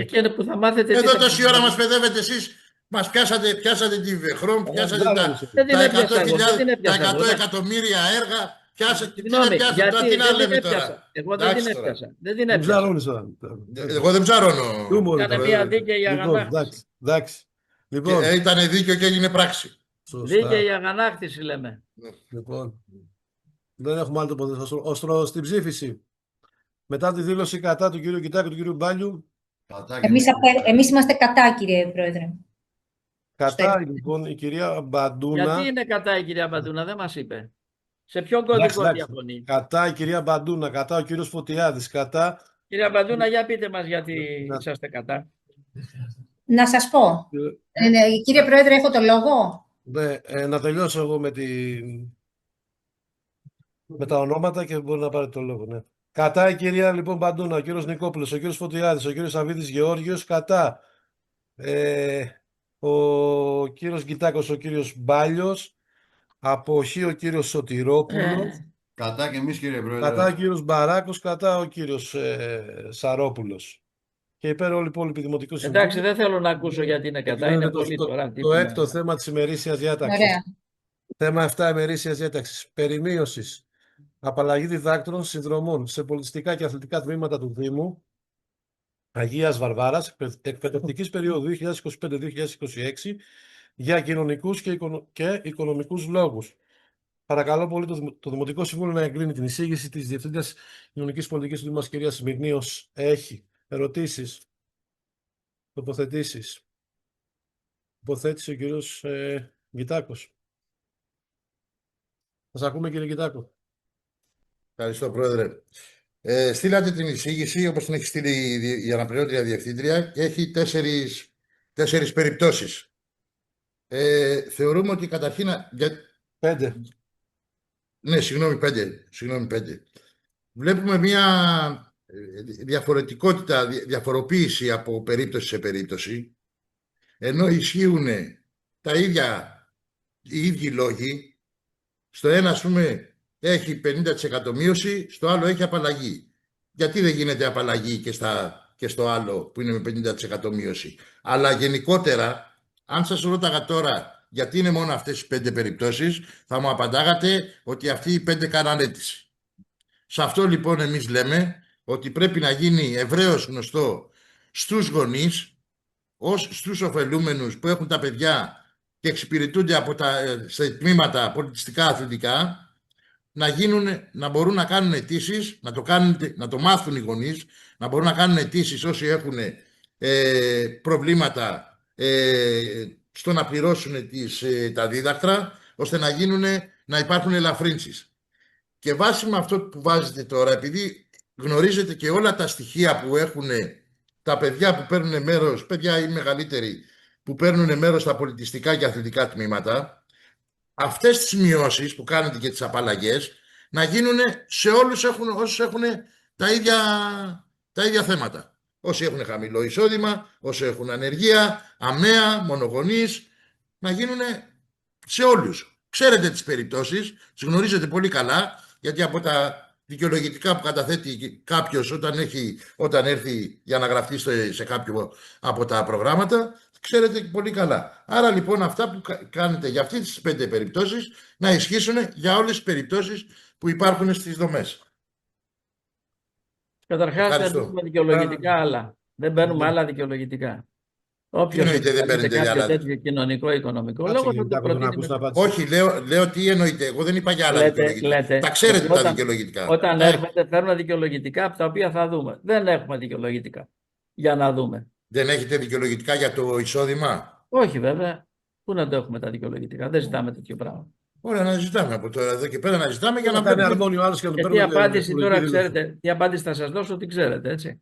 Και που θα μάθετε. Εδώ τόση ώρα μας παιδεύετε εσείς. Μας πιάσατε τη Βεχρόμ, πιάσατε τα 100 εκατομμύρια έργα. Πιάσε, Συγγνώμη, πιάσε, γιατί τώρα, τι να δεν την λέμε τώρα. έπιασα. Εγώ δεν την Εντάξει τώρα. έπιασα. Δεν την Δεν έπιασα. ψαρώνεις τώρα. Εγώ δεν ψαρώνω. Κάνε μια δίκαιη Λοιπόν, αγανάκτηση. εντάξει. Λοιπόν, Ήταν δίκαιο και έγινε πράξη. σωστά. Δίκαιη αγανάκτηση λέμε. Λοιπόν, δεν έχουμε άλλο τοποθέτηση. Στην ψήφιση, μετά τη δήλωση κατά του κύριου Κιτάκου και του κύριου Μπάλιου, Εμείς είμαστε κατά, κύριε Πρόεδρε. κατά λοιπόν η κυρία Μπαντούνα. Γιατί είναι κατά η κυρία Μπαντούνα, δεν μας είπε. Σε ποιον κωδικό διαφωνεί. Κατά η κυρία Μπαντούνα, κατά ο κύριος Φωτιάδης, κατά. Κυρία Μπαντούνα, για πείτε μας γιατί είσαστε κατά. Να σας πω. Κύριε Πρόεδρε, έχω το λόγο. Ναι, να τελειώσω εγώ με τα ονόματα και μπορεί να πάρει το λόγο. Ναι. Κατά η κυρία λοιπόν Μπαντούνα, ο κύριος Νικόπουλος, ο κύριος Φωτιάδης, ο κύριος Αβίδης Γεώργιος, κατά ο κύριος Γκιτάκος, ο κύριος Μπάλιος, αποχή ο κύριος Σωτηρόπουλος, Κατά και εμείς, κύριε Πρόεδρε. κατά ο κύριος Μπαράκος, κατά ο κύριος Σαρόπουλος. Και υπέρ όλοι οι υπόλοιποι δημοτικού συμβούλου. Εντάξει, δεν θέλω να ακούσω γιατί είναι κατά. Είναι πολύ τώρα. Το έκτο θέμα της ημερήσιας διάταξης. Θέμα 7 ημερήσιας διάταξης. Περιμείωσης. Απαλλαγή διδάκτρων συνδρομών σε πολιτιστικά και αθλητικά τμήματα του Δήμου Αγίας Βαρβάρας, εκπαιδευτικής περίοδου 2025-2026, για κοινωνικούς και οικονομικούς λόγους. Παρακαλώ πολύ το Δημοτικό Συμβούλιο να εγκρίνει την εισήγηση της Διευθύντριας Κοινωνικής Πολιτικής του Δήμου μας, κυρίας Σμυρνίος. Έχει ερωτήσεις, τοποθετήσεις. Τοποθέτησε ο κύριος Γκιτάκος. Σας ακούμε, κύριε Γκιτάκο. Ευχαριστώ, Πρόεδρε. Στείλατε την εισήγηση, όπως την έχει στείλει η αναπληρώτρια διευθύντρια, και έχει τέσσερις περιπτώσεις. Θεωρούμε ότι καταρχήν... 5. Ναι, συγγνώμη, 5. Βλέπουμε μια διαφοροποίηση από περίπτωση σε περίπτωση, ενώ ισχύουν οι ίδιοι λόγοι. Στο ένα, ας πούμε, έχει 50% μείωση, στο άλλο έχει απαλλαγή. Γιατί δεν γίνεται απαλλαγή και στο άλλο που είναι με 50% μείωση? Αλλά γενικότερα, αν σας ρώταγα τώρα γιατί είναι μόνο αυτές οι 5 περιπτώσεις, θα μου απαντάγατε ότι αυτοί οι 5 κάναν αίτηση. Σε αυτό λοιπόν εμείς λέμε ότι πρέπει να γίνει ευρέως γνωστό στους γονείς, στους ωφελούμενους που έχουν τα παιδιά και εξυπηρετούνται σε τμήματα πολιτιστικά αθλητικά, να μπορούν να κάνουν αιτήσεις, να το μάθουν οι γονείς, να μπορούν να κάνουν αιτήσεις όσοι έχουν προβλήματα στο να πληρώσουν τα δίδακτρα, ώστε να υπάρχουν ελαφρύνσεις. Και βάσει με αυτό που βάζετε τώρα, επειδή γνωρίζετε και όλα τα στοιχεία που έχουν τα παιδιά που παίρνουν μέρος, παιδιά ή μεγαλύτεροι, που παίρνουν μέρος στα πολιτιστικά και αθλητικά τμήματα, αυτές τις μειώσεις που κάνετε και τις απαλλαγές να γίνουν σε όλους όσους έχουν τα ίδια θέματα. Όσοι έχουν χαμηλό εισόδημα, όσοι έχουν ανεργία, αμαία, μονογονείς, να γίνουν σε όλους. Ξέρετε τις περιπτώσεις, τις γνωρίζετε πολύ καλά, γιατί από τα δικαιολογητικά που καταθέτει κάποιος όταν έρθει για να γραφτεί σε κάποιο από τα προγράμματα, ξέρετε πολύ καλά. Άρα λοιπόν αυτά που κάνετε για αυτές τις 5 περιπτώσεις να ισχύσουν για όλες τις περιπτώσεις που υπάρχουν στις δομές. Καταρχάς δεν παίρνουμε δικαιολογητικά άλλα. Δεν παίρνουμε άλλα δικαιολογητικά. Όποιος δεν παίρνετε κάποιο τέτοιο κοινωνικό οικονομικό λόγο θα το προτείνει. Όχι, λέω τι εννοείται. Εγώ δεν είπα για άλλα δικαιολογητικά. Τα ξέρετε τα δικαιολογητικά. Όταν έρχονται παίρνουν δικαιολογητικά από τα οποία θα δούμε. Δεν έχουμε δικαιολογητικά για να δούμε. Δεν έχετε δικαιολογητικά για το εισόδημα? Όχι βέβαια. Πού να το έχουμε τα δικαιολογητικά? Δεν ζητάμε τέτοιο πράγμα. Ωραία, να ζητάμε από τώρα εδώ και πέρα να ζητάμε για να κάνει αρμόνιο άλλος και να το παίρνουμε. Τι απάντηση τώρα ξέρετε, τι απάντηση θα σας δώσω, τι ξέρετε, έτσι.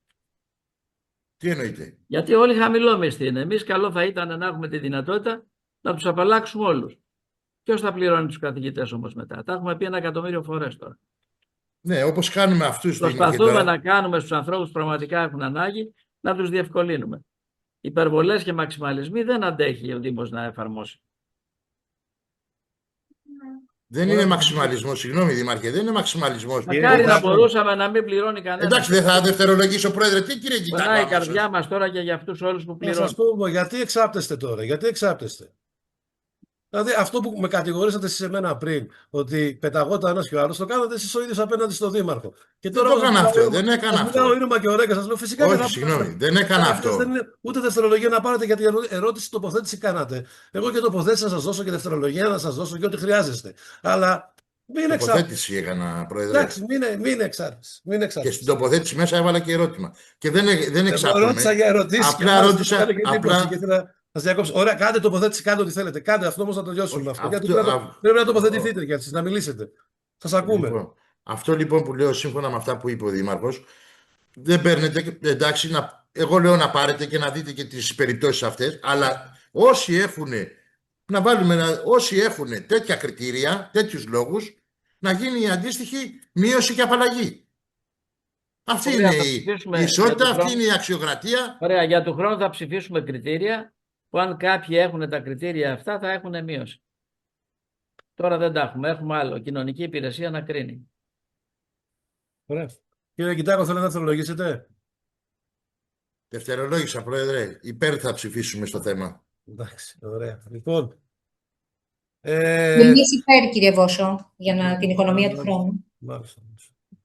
Τι εννοείτε? Γιατί όλοι χαμηλόμισθοι είναι. Εμείς καλό θα ήταν να έχουμε τη δυνατότητα να τους απαλλάξουμε όλους. Ποιος θα πληρώνει τους καθηγητές όμως μετά? Τα έχουμε πει 1 εκατομμύριο φορές τώρα. Ναι, όπως κάνουμε αυτούς. Προσπαθούμε να κάνουμε στους ανθρώπους που πραγματικά έχουν ανάγκη να τους διευκολύνουμε. Υπερβολές και μαξιμαλισμοί δεν αντέχει ο Δήμος να εφαρμόσει. Δεν είναι μαξιμαλισμός, συγγνώμη Δήμαρχε, δεν είναι μαξιμαλισμός. Μακάρι να μπορούσαμε να μην πληρώνει κανένα. Εντάξει, δεν θα δευτερολογήσω, Πρόεδρε. Τι κύριε Γκιτάκο? Πονάει η καρδιά μας τώρα και για αυτούς όλους που πληρώνουν. Να σας πούμε, γιατί εξάπτεστε τώρα, γιατί εξάπτεστε? Δηλαδή, αυτό που με κατηγορήσατε εσείς εμένα πριν, ότι πεταγόταν ένας και ο άλλος, το κάνατε εσείς ο ίδιος απέναντι στον Δήμαρχο. Και Δεν το έκανα αυτό. Δεν έκανα αυτό. Μιλάω ήρεμα και ωραία και σας λέω φυσικά και Όχι, θα συγγνώμη, πάρετε. δεν έκανα αυτό. Δεν είναι ούτε δευτερολογία να πάρετε, γιατί ερώτηση τοποθέτηση κάνατε. Εγώ και τοποθέτηση να σας δώσω και δευτερολογία να σας δώσω και ό,τι χρειάζεστε. Αλλά μην εξάρτηση. Τοποθέτηση έκανα, Πρόεδρε. Εντάξει, μην εξάρτηση. Και στην τοποθέτηση μέσα έβαλα και ερώτημα. Και δεν εξάρτημα. Ρώτησα για ερωτήσεις. Απλά ρώτησα. Θα διακόψω. Ωραία, κάντε τοποθέτηση, κάντε ό,τι θέλετε. Κάντε αυτό όμως να τελειώσουμε αυτό. Γιατί πρέπει να τοποθετηθείτε κι εσείς, να μιλήσετε. Σας ακούμε. Αυτό λοιπόν που λέω σύμφωνα με αυτά που είπε ο Δήμαρχος, δεν παίρνετε, εντάξει, εγώ λέω να πάρετε και να δείτε και τις περιπτώσεις αυτές, αλλά όσοι έχουν, όσοι έχουν τέτοια κριτήρια, τέτοιους λόγους, να γίνει η αντίστοιχη μείωση και απαλλαγή. Αυτή είναι η ισότητα, αυτή είναι η αξιοκρατία. Ωραία, για του χρόνου θα ψηφίσουμε κριτήρια που αν κάποιοι έχουν τα κριτήρια αυτά θα έχουν μείωση. Τώρα δεν τα έχουμε. Έχουμε άλλο. Κοινωνική υπηρεσία να κρίνει. Ωραία. Κύριε Κιτάκο, θέλετε να δευτερολογήσετε? Δευτερολόγησα, Πρόεδρε. Υπέρ θα ψηφίσουμε στο θέμα. Εντάξει, ωραία. Λοιπόν. Εμείς υπέρ, κύριε Βόσο, για την οικονομία του χρόνου. Μάλιστα.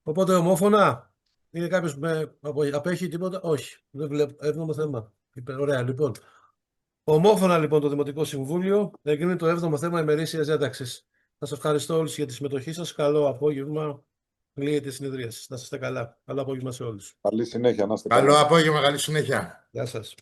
Οπότε ομόφωνα. Είναι κάποιος που απέχει τίποτα? Όχι. Δεν βλέπω. Έβδομο θέμα. Ωραία, λοιπόν. Ομόφωνα λοιπόν το Δημοτικό Συμβούλιο εγκρίνει το 7ο θέμα ημερήσιας διάταξης. Θα σας ευχαριστώ όλους για τη συμμετοχή σας. Καλό απόγευμα. Κλείεται η συνεδρίαση. Να είστε καλά. Καλό απόγευμα σε όλους. Καλή συνέχεια. Να είστε καλά. Καλό απόγευμα, καλή συνέχεια. Γεια σας.